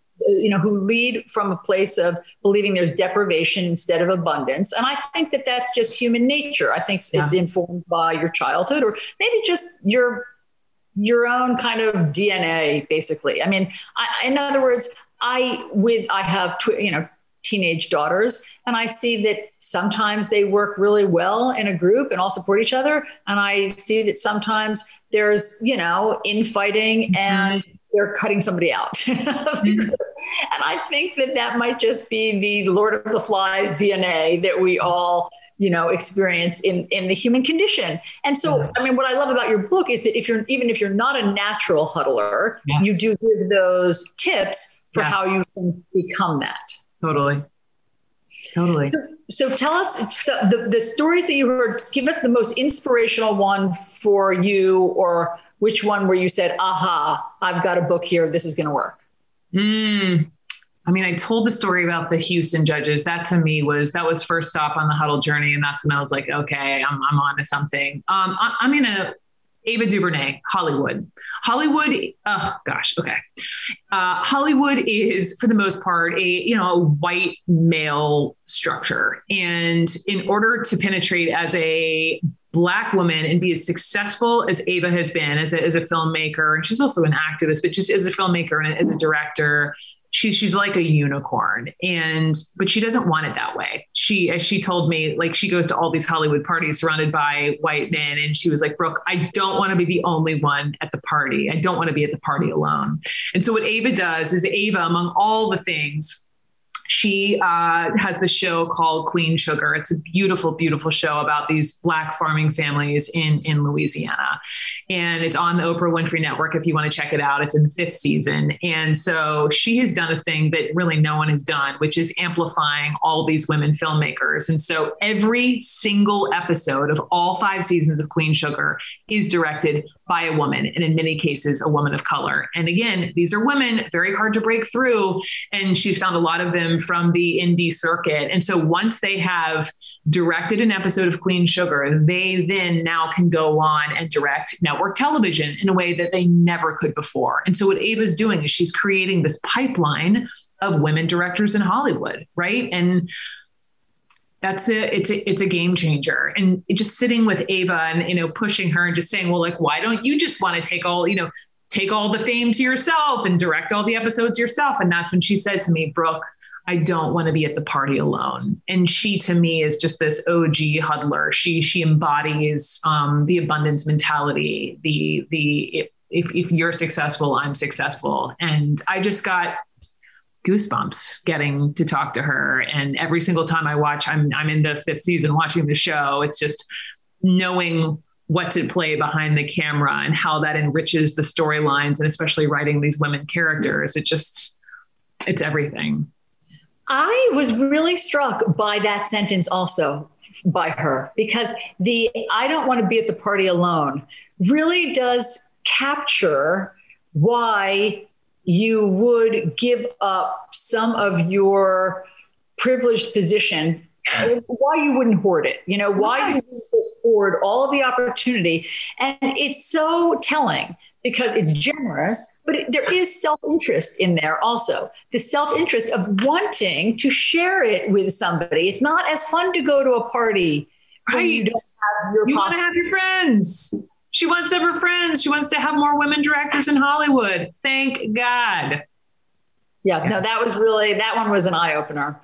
who lead from a place of believing there's deprivation instead of abundance. And I think that that's just human nature. I think it's informed by your childhood, or maybe just your own kind of DNA, basically. I mean, in other words, I have teenage daughters, and I see that sometimes they work really well in a group and all support each other. And I see that sometimes there's, infighting and they're cutting somebody out. And I think that might just be the Lord of the Flies DNA that we all experience in the human condition. And so, I mean, what I love about your book is that even if you're not a natural huddler, you do give those tips for how you can become that. Totally. So tell us, the stories that you heard, give us the most inspirational one for you, or which one where you said, aha, I've got a book here, this is going to work. I mean, I told the story about the Houston judges. That to me was first stop on the huddle journey. And that's when I was like, okay, I'm on to something. I'm in Ava DuVernay, Hollywood. Oh gosh. Okay. Hollywood is for the most part a white male structure. And in order to penetrate as a Black woman and be as successful as Ava has been as a filmmaker, and she's also an activist, but just as a filmmaker and as a director, she's like a unicorn, but she doesn't want it that way. As she told me, like, she goes to all these Hollywood parties surrounded by white men. And she was like, Brooke, I don't want to be the only one at the party. I don't want to be at the party alone. And so what Ava does is, Ava, among all the things, she has the show called Queen Sugar. It's a beautiful, beautiful show about these Black farming families in Louisiana. And it's on the Oprah Winfrey Network if you want to check it out. It's in the 5th season. And so she has done a thing that really no one has done, which is amplifying all these women filmmakers. And so every single episode of all 5 seasons of Queen Sugar is directed by a woman, and in many cases, a woman of color. And again, these are women, very hard to break through. And she's found a lot of them from the indie circuit. And so once they have directed an episode of Queen Sugar, they then now can go on and direct network television in a way that they never could before. And so what Ava's doing is she's creating this pipeline of women directors in Hollywood, right? And that's it's a game changer. And just sitting with Ava and, pushing her and just saying, well, like, why don't you just want to take all the fame to yourself and direct all the episodes yourself? And that's when she said to me, Brooke, I don't want to be at the party alone. And she, to me, is just this OG huddler. She embodies the abundance mentality, if you're successful, I'm successful. And I just got goosebumps getting to talk to her. And every single time I watch, I'm in the 5th season watching the show. It's just knowing what's at play behind the camera and how that enriches the storylines, and especially writing these women characters. It's everything. I was really struck by that sentence also by her, because I don't want to be at the party alone really does capture why you would give up some of your privileged position, why you wouldn't hoard it, why you wouldn't hoard all of the opportunity. And it's so telling because it's generous, but there is self-interest in there also. The self-interest of wanting to share it with somebody. It's not as fun to go to a party when you don't have your You want to have your friends. She wants to have her friends. She wants to have more women directors in Hollywood. Thank God. Yeah, no, that one was an eye opener.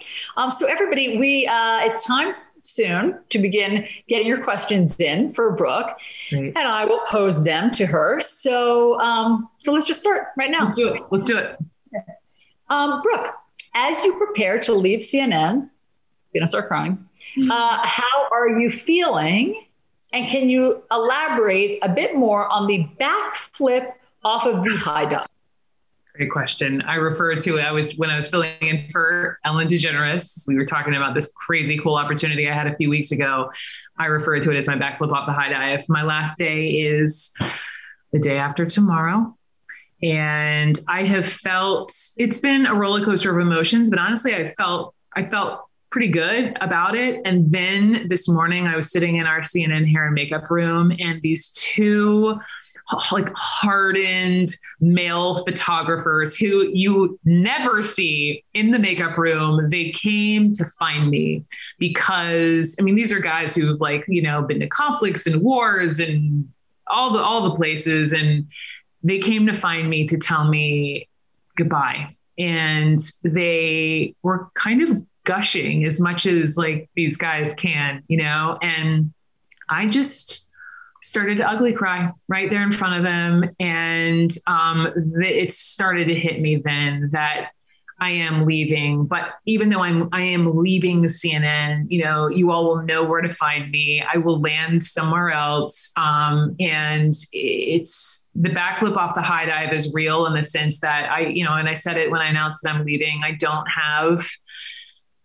So everybody, it's time soon to begin getting your questions in for Brooke, and I will pose them to her. So let's just start right now. Let's do it. Brooke, as you prepare to leave CNN, I'm gonna start crying. How are you feeling? And can you elaborate a bit more on the backflip off of the high dive? Great question. I referred to it. When I was filling in for Ellen DeGeneres, we were talking about this crazy cool opportunity I had a few weeks ago. I referred to it as my backflip off the high dive. My last day is the day after tomorrow. And I have felt, it's been a roller coaster of emotions, but honestly, I felt pretty good about it. And then this morning I was sitting in our CNN hair and makeup room, and these two like hardened male photographers who you never see in the makeup room, they came to find me because, I mean, these are guys who've been to conflicts and wars and all the places. And they came to find me to tell me goodbye. And they were kind of gushing as much as these guys can, and I just started to ugly cry right there in front of them. And it started to hit me then that I am leaving. But even though I am leaving CNN, you all will know where to find me. I will land somewhere else. And it's the backflip off the high dive is real in the sense that and I said it when I announced that I'm leaving, I don't have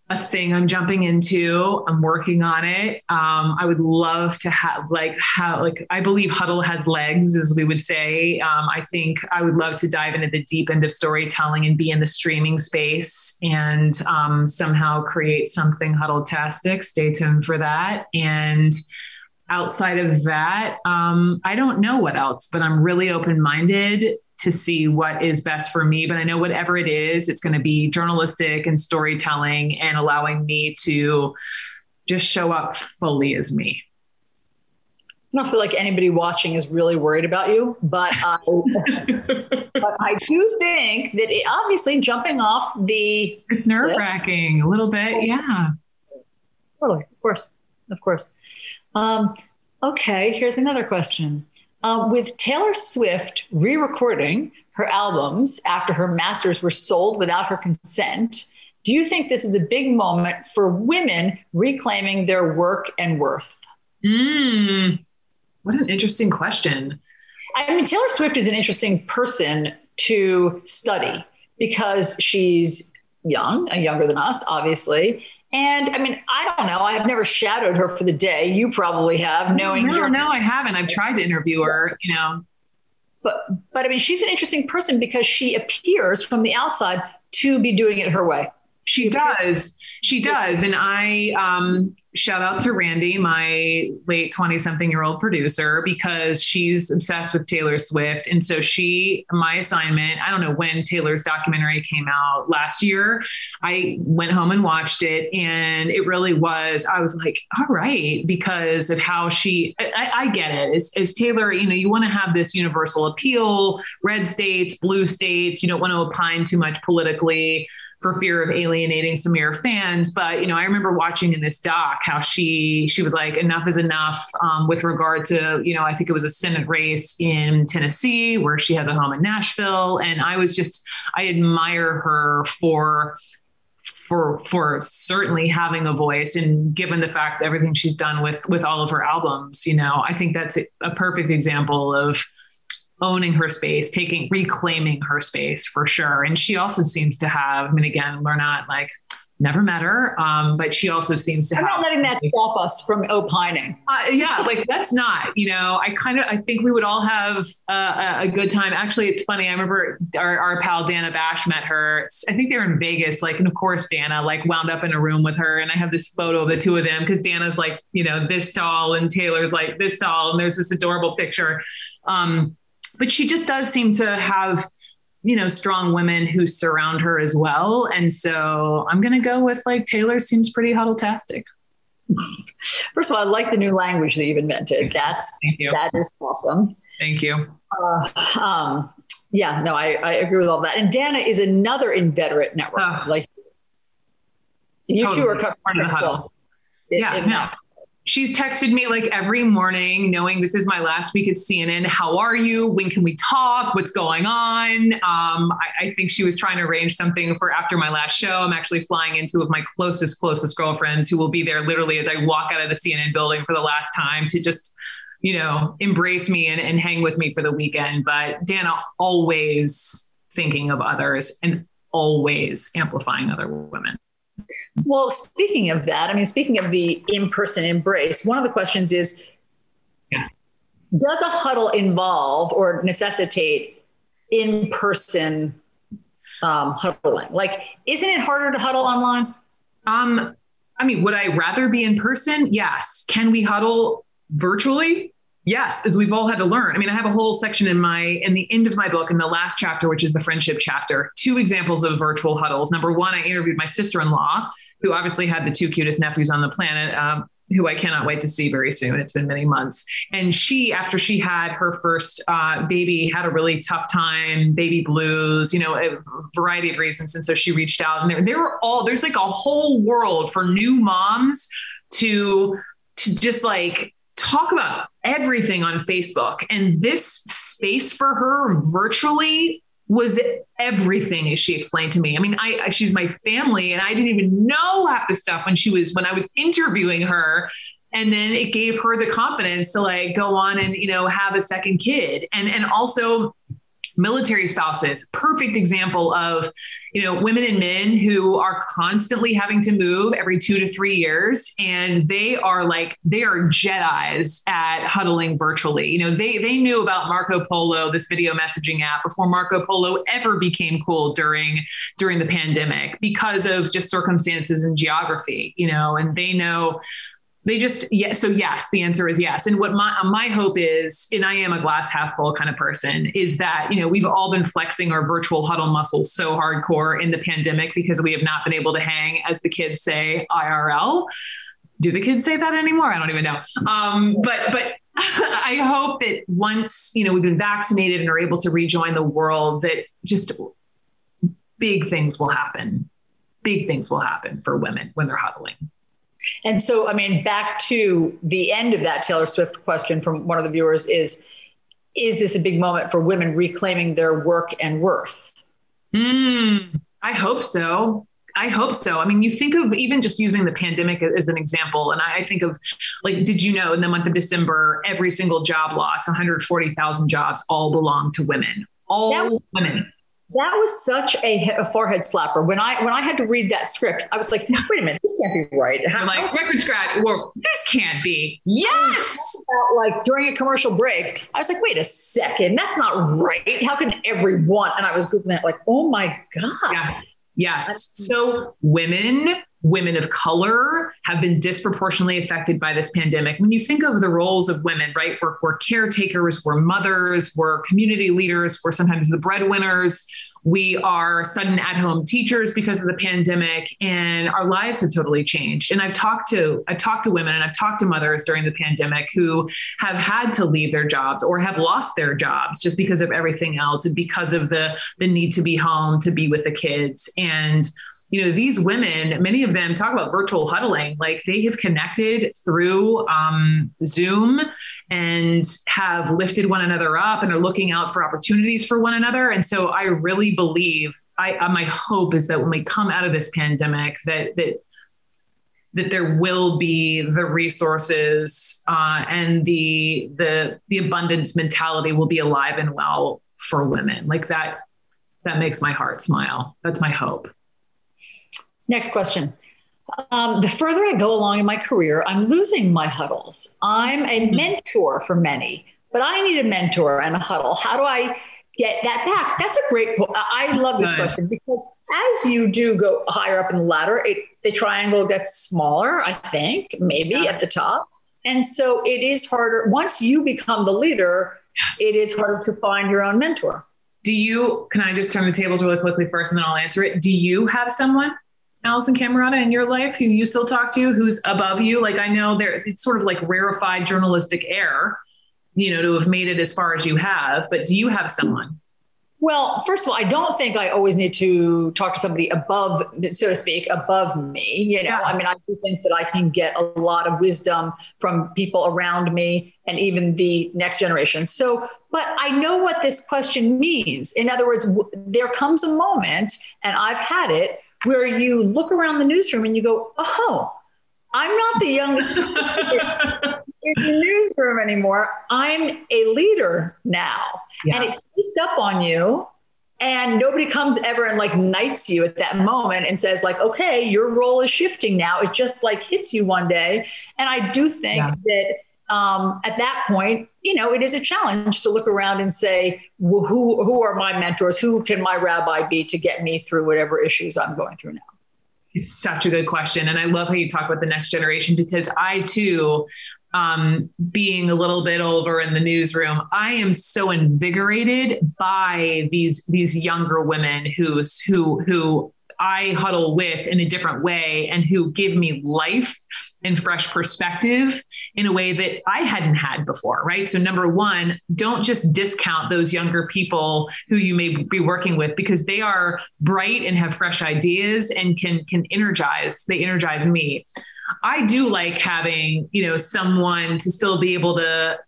a thing I'm jumping into. I'm working on it. I would love to have I believe Huddle has legs, as we would say. I think I would love to dive into the deep end of storytelling and be in the streaming space and somehow create something Huddle-tastic. Stay tuned for that. And outside of that, I don't know what else, but I'm really open-minded to see what is best for me. But I know whatever it is, it's going to be journalistic and storytelling and allowing me to just show up fully as me. I don't feel like anybody watching is really worried about you, but I do think that obviously jumping off it's nerve-wracking a little bit. Yeah. Totally. Of course. Okay. Here's another question. With Taylor Swift re-recording her albums after her masters were sold without her consent, do you think this is a big moment for women reclaiming their work and worth? What an interesting question. I mean, Taylor Swift is an interesting person to study because she's younger than us, obviously. And I mean, I don't know. I have never shadowed her for the day. You probably have, knowing. No, I haven't. I've tried to interview her, But I mean, she's an interesting person because she appears from the outside to be doing it her way. She does. And I shout out to Randy, my late 20-something-year-old producer, because she's obsessed with Taylor Swift. And so my assignment, I don't know when Taylor's documentary came out last year, I went home and watched it. And it really was, I was like, all right, because of how I get it. As Taylor, you want to have this universal appeal, red states, blue states, you don't want to opine too much politically for fear of alienating some of your fans. But, I remember watching in this doc how she was like, enough is enough with regard to, I think it was a Senate race in Tennessee where she has a home in Nashville. And I admire her for certainly having a voice, and given the fact that everything she's done with all of her albums, I think that's a perfect example of owning her space, reclaiming her space for sure. And she also seems to have, again, we're not never met her, but she also seems to have. I'm not letting that stop us from opining. That's not, I think we would all have a good time. Actually, it's funny. I remember our pal Dana Bash met her. I think they were in Vegas, and of course Dana wound up in a room with her. And I have this photo of the two of them because Dana's this tall and Taylor's this tall. And there's this adorable picture. But she just does seem to have, strong women who surround her as well. And so I'm going to go with Taylor seems pretty Huddle-tastic. First of all, I like the new language that you've invented. That is awesome. Thank you. Yeah, no, I agree with all that. And Dana is another inveterate network. Like you totally. Two are part of the huddle. No. She's texted me like every morning, knowing this is my last week at CNN. How are you? When can we talk? What's going on? I think she was trying to arrange something for after my last show. I'm actually flying in two of my closest girlfriends who will be there literally as I walk out of the CNN building for the last time to just, embrace me and hang with me for the weekend. But Dana, always thinking of others and always amplifying other women. Well, speaking of that, speaking of the in-person embrace, one of the questions is, does a huddle involve or necessitate in-person huddling? Like, isn't it harder to huddle online? Would I rather be in person? Yes. Can we huddle virtually? Yes, as we've all had to learn. I have a whole section in the end of my book, in the last chapter, which is the friendship chapter, 2 examples of virtual huddles. Number 1, I interviewed my sister-in-law, who obviously had the 2 cutest nephews on the planet, who I cannot wait to see very soon. It's been many months. And she, after she had her first baby, had a really tough time, baby blues, a variety of reasons. And so she reached out, and there's like a whole world for new moms to just like talk about everything on Facebook. And this space for her virtually was everything, as she explained to me. She's my family, and I didn't even know half the stuff when I was interviewing her. And then it gave her the confidence to like go on and, have a second kid. And also military spouses, perfect example of, women and men who are constantly having to move every 2 to 3 years. And they are Jedis at huddling virtually. They knew about Marco Polo, this video messaging app, before Marco Polo ever became cool during the pandemic because of just circumstances and geography, and they know. So yes, the answer is yes. And what my hope is, and I am a glass half full kind of person, is that, we've all been flexing our virtual huddle muscles so hardcore in the pandemic because we have not been able to hang, as the kids say, IRL. Do the kids say that anymore? I don't even know. But I hope that once, we've been vaccinated and are able to rejoin the world, that just big things will happen. Big things will happen for women when they're huddling. And so, back to the end of that Taylor Swift question from one of the viewers is this a big moment for women reclaiming their work and worth? I hope so. You think of even just using the pandemic as an example. And I think of like, did you know in the month of December, every single job loss, 140,000 jobs all belong to women, women. That was such a forehead slapper. When I had to read that script, I was like, wait a minute, this can't be right. Record scratch. Well, this can't be. Yes. Like during a commercial break, I was like, wait a second, that's not right. How can everyone? And I was Googling it like, oh my God. Yes. So women of color have been disproportionately affected by this pandemic. When you think of the roles of women, right? We're caretakers, we're mothers, we're community leaders, we're sometimes the breadwinners. We are sudden at-home teachers because of the pandemic, and our lives have totally changed. And I've talked to women and I've talked to mothers during the pandemic who have had to leave their jobs or have lost their jobs just because of everything else and because of the need to be home, to be with the kids. And these women, many of them talk about virtual huddling, like they have connected through Zoom and have lifted one another up and are looking out for opportunities for one another. And so I really believe, my hope is that when we come out of this pandemic, that there will be the resources and the abundance mentality will be alive and well for women. Like that makes my heart smile. That's my hope. Next question. The further I go along in my career, I'm losing my huddles. I'm a mentor for many, but I need a mentor and a huddle. How do I get that back? That's a great point. I love this question because as you do go higher up in the ladder, the triangle gets smaller, I think, maybe at the top. And so it is harder. Once you become the leader, it is harder to find your own mentor. Can I just turn the tables really quickly first and then I'll answer it? Do you have someone? Allison Camerata in your life who you still talk to, who's above you? Like, I know it's sort of like rarefied journalistic air, to have made it as far as you have, but do you have someone? Well, first of all, I don't think I always need to talk to somebody above, so to speak, above me. Yeah. I mean, I do think that I can get a lot of wisdom from people around me and even the next generation. So, but I know what this question means. In other words, there comes a moment, and I've had it, where you look around the newsroom and you go, oh, I'm not the youngest in the newsroom anymore. I'm a leader now. Yeah. And it sneaks up on you, and nobody comes ever and like knights you at that moment and says like, okay, your role is shifting now. It just like hits you one day. And I do think that at that point, it is a challenge to look around and say, well, who are my mentors? Who can my rabbi be to get me through whatever issues I'm going through now? It's such a good question. And I love how you talk about the next generation, because I too, being a little bit older in the newsroom, I am so invigorated by these younger women who I huddle with in a different way and who give me life and fresh perspective in a way that I hadn't had before, right? So number one, don't just discount those younger people who you may be working with, because they are bright and have fresh ideas and can energize. They energize me. I do like having, someone to still be able to,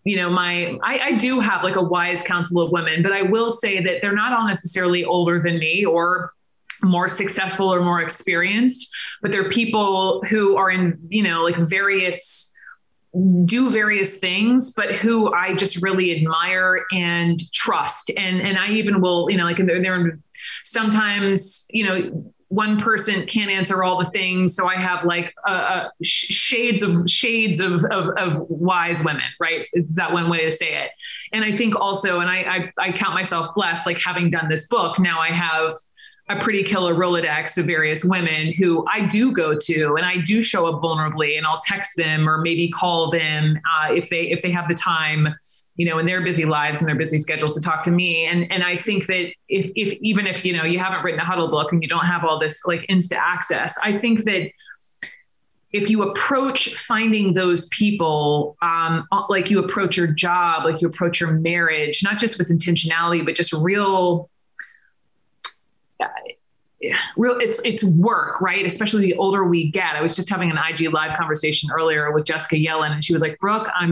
I do have like a wise council of women, but I will say that they're not all necessarily older than me or more successful or more experienced, but they're people who are in, do various things, but who I just really admire and trust. And I even will, they're sometimes, one person can't answer all the things. So I have like shades of wise women, right? Is that one way to say it? And I think also, and I count myself blessed, like having done this book, now I have a pretty killer Rolodex of various women who I do go to, and I do show up vulnerably, and I'll text them or maybe call them if they have the time, in their busy lives and their busy schedules to talk to me. And I think that if even if, you haven't written a huddle book and you don't have all this like Insta access, I think that if you approach finding those people, like you approach your job, like you approach your marriage, not just with intentionality, but just real, it's work, right? Especially the older we get. I was just having an IG live conversation earlier with Jessica Yellen, and she was like, Brooke, I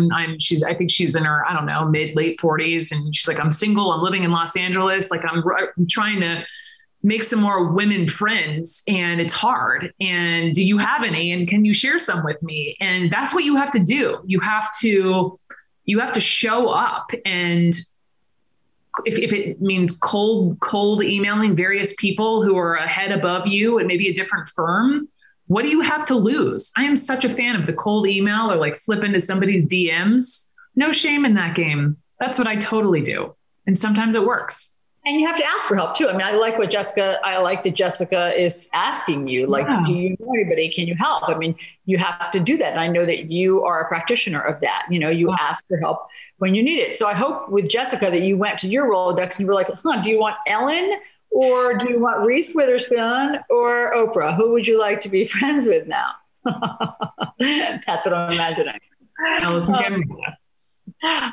think she's in her, late 40s. And she's like, I'm single, I'm living in Los Angeles. Like I'm trying to make some more women friends, and it's hard. And do you have any, and can you share some with me? And that's what you have to do. You have to show up, and if it means cold emailing various people who are ahead above you and maybe a different firm, what do you have to lose? I am such a fan of the cold email or like slip into somebody's DMs. No shame in that game. That's what I totally do. And sometimes it works. And you have to ask for help too. I mean, I like that Jessica is asking you, like, do you know anybody? Can you help? I mean, you have to do that. And I know that you are a practitioner of that. You ask for help when you need it. So I hope with Jessica that you went to your Rolodex and you were like, do you want Ellen, or do you want Reese Witherspoon or Oprah? Who would you like to be friends with now? That's what I'm imagining.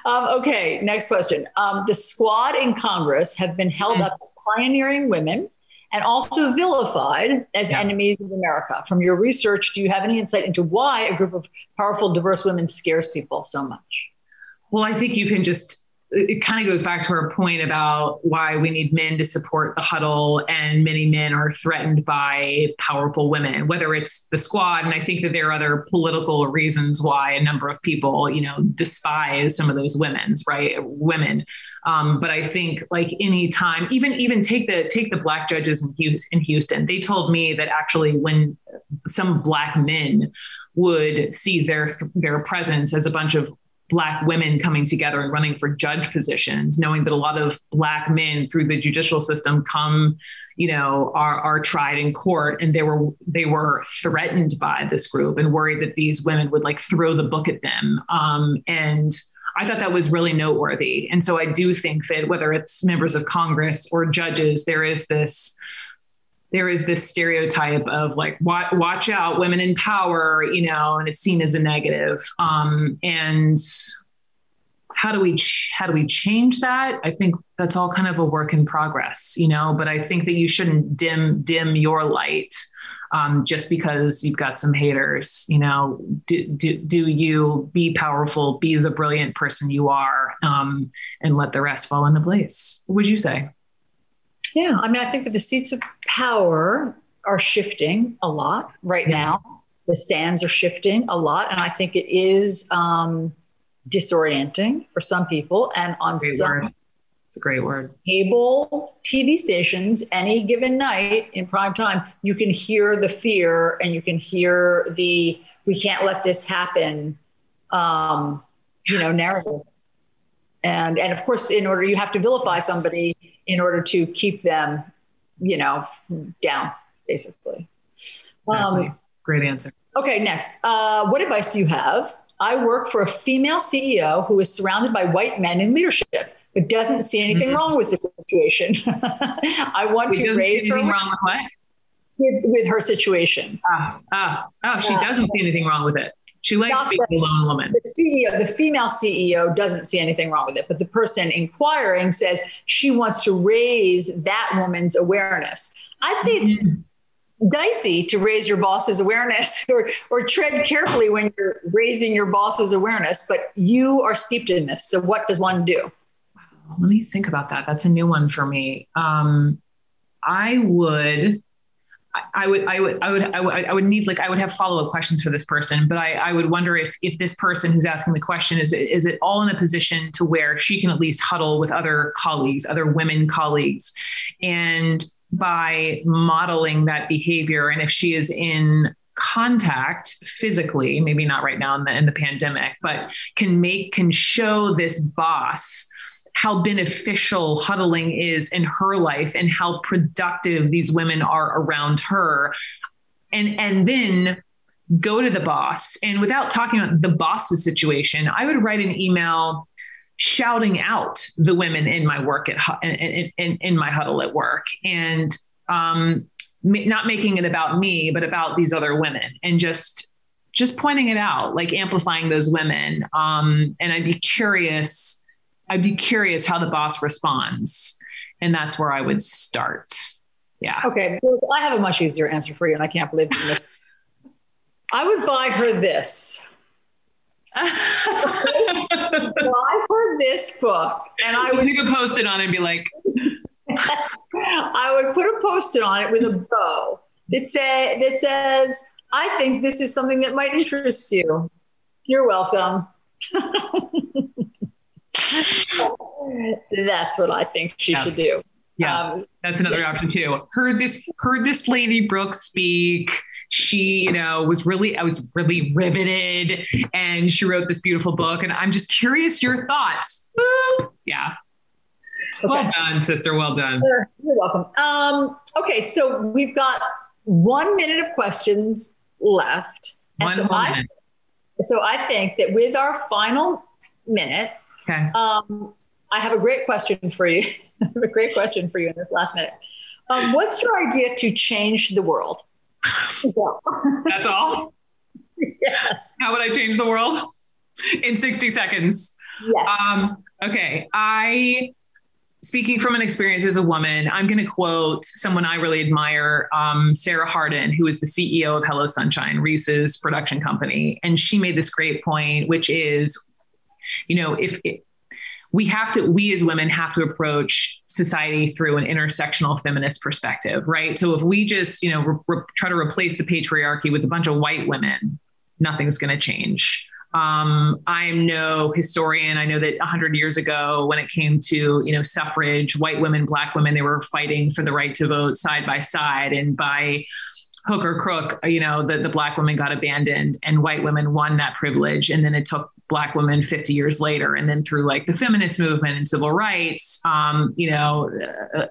Okay, next question. The squad in Congress have been held up as pioneering women and also vilified as enemies of America. From your research, do you have any insight into why a group of powerful, diverse women scares people so much? Well, I think you can it kind of goes back to our point about why we need men to support the huddle, and many men are threatened by powerful women, whether it's the squad. And I think that there are other political reasons why a number of people, despise some of those women. But I think like any time, even take the Black judges in Houston, they told me that actually when some Black men would see their presence as a bunch of Black women coming together and running for judge positions, knowing that a lot of Black men through the judicial system are tried in court, and they were threatened by this group and worried that these women would like throw the book at them. And I thought that was really noteworthy. And so I do think that whether it's members of Congress or judges, there is this there is this stereotype of like, watch out, women in power, and it's seen as a negative. And how do we change that? I think that's all kind of a work in progress, but I think that you shouldn't dim your light just because you've got some haters. Do you be powerful, be the brilliant person you are, and let the rest fall into place? What would you say? Yeah, I mean, I think that the seats of power are shifting a lot right now. The sands are shifting a lot, and I think it is disorienting for some people. And on some it's a great word. Cable TV stations, any given night in prime time, you can hear the fear and you can hear the "we can't let this happen," narrative. And of course, you have to vilify somebody in order to keep them, down, basically. Great answer. Okay, next. What advice do you have? I work for a female CEO who is surrounded by white men in leadership, but doesn't see anything wrong with this situation. I want to raise her. Wrong with what? With her situation. She doesn't see anything wrong with it. She likes being a lone woman. The female CEO doesn't see anything wrong with it, but the person inquiring says she wants to raise that woman's awareness. I'd say it's dicey to raise your boss's awareness or tread carefully when you're raising your boss's awareness, but you are steeped in this. So what does one do? Let me think about that. That's a new one for me. I would have follow-up questions for this person, but I would wonder if this person who's asking the question is it all in a position to where she can at least huddle with other colleagues, other women colleagues, and by modeling that behavior, and if she is in contact physically, maybe not right now in the pandemic, but can show this boss how beneficial huddling is in her life and how productive these women are around her. And then go to the boss. And without talking about the boss's situation, I would write an email shouting out the women in my work in my huddle at work, and not making it about me, but about these other women, and just pointing it out, like amplifying those women. And I'd be curious how the boss responds. And that's where I would start. Yeah. Okay. Well, I have a much easier answer for you, and I can't believe you missed. I would buy her this. Buy her this book, and I would put a Post-it on it and be like, I would put a Post-it on it with a bow that says, "I think this is something that might interest you. You're welcome." That's what I think she should do. Yeah, that's another option too. Heard this Lady Brooks speak. She, I was really riveted, and she wrote this beautiful book, and I'm just curious your thoughts. Woo! Yeah. Okay. Well done, sister. Well done. You're welcome. Okay. So we've got 1 minute of questions left. And so I think that with our final minute, okay. I have a great question for you. I have a great question for you in this last minute. What's your idea to change the world? That's all? Yes. How would I change the world? In 60 seconds. Yes. Okay. Speaking from an experience as a woman, I'm going to quote someone I really admire, Sarah Hardin, who is the CEO of Hello Sunshine, Reese's production company. And she made this great point, which is, we as women have to approach society through an intersectional feminist perspective, right? So if we just, try to replace the patriarchy with a bunch of white women, nothing's going to change. I'm no historian. I know that 100 years ago, when it came to, suffrage, white women, Black women, they were fighting for the right to vote side by side, and by hook or crook, the Black women got abandoned and white women won that privilege. And then it took Black women 50 years later. And then through like the feminist movement and civil rights,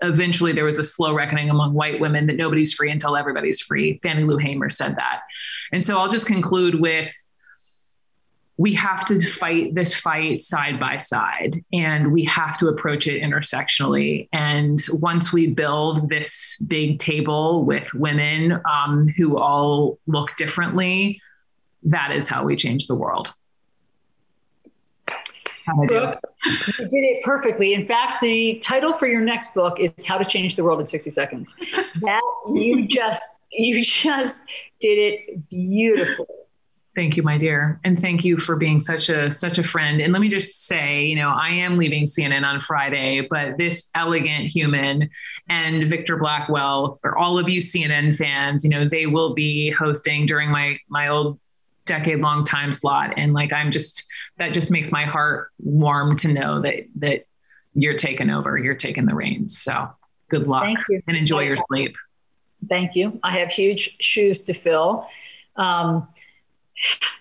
eventually there was a slow reckoning among white women that nobody's free until everybody's free. Fannie Lou Hamer said that. And so I'll just conclude with, we have to fight this fight side by side, and we have to approach it intersectionally. And once we build this big table with women who all look differently, that is how we change the world. Brooke, you did it perfectly. In fact, the title for your next book is How to Change the World in 60 Seconds. That you just did it beautifully. Thank you, my dear. And thank you for being such a friend. And let me just say, I am leaving CNN on Friday, but this elegant human and Victor Blackwell, for all of you CNN fans, they will be hosting during my old decade-long time slot. And that just makes my heart warm to know that you're taking over, you're taking the reins. So good luck. Thank you. And enjoy your sleep. Thank you. I have huge shoes to fill.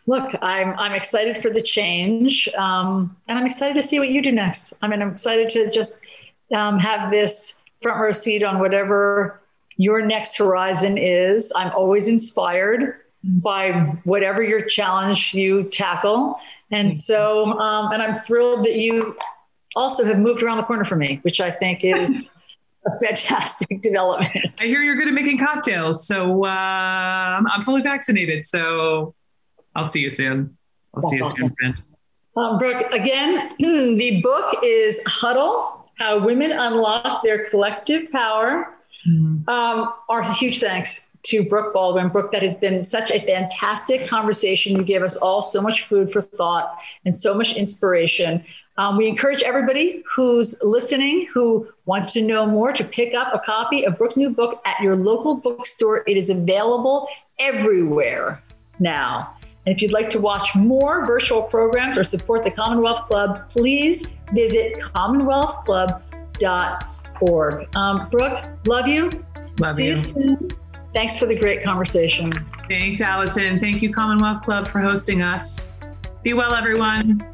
Look, I'm excited for the change, and I'm excited to see what you do next. I'm excited to just have this front row seat on whatever your next horizon is. I'm always inspired by whatever your challenge you tackle. And so, and I'm thrilled that you also have moved around the corner from me, which I think is a fantastic development. I hear you're good at making cocktails, so I'm fully vaccinated, so I'll see you soon. See you soon, friend. Brooke, again, the book is Huddle, How Women Unlock Their Collective Power. Our huge thanks to Brooke Baldwin. Brooke, that has been such a fantastic conversation. You gave us all so much food for thought and so much inspiration. We encourage everybody who's listening, who wants to know more, to pick up a copy of Brooke's new book at your local bookstore. It is available everywhere now. And if you'd like to watch more virtual programs or support the Commonwealth Club, please visit commonwealthclub.org. Brooke, love you. See you soon. Thanks for the great conversation. Thanks, Allison. Thank you, Commonwealth Club, for hosting us. Be well, everyone.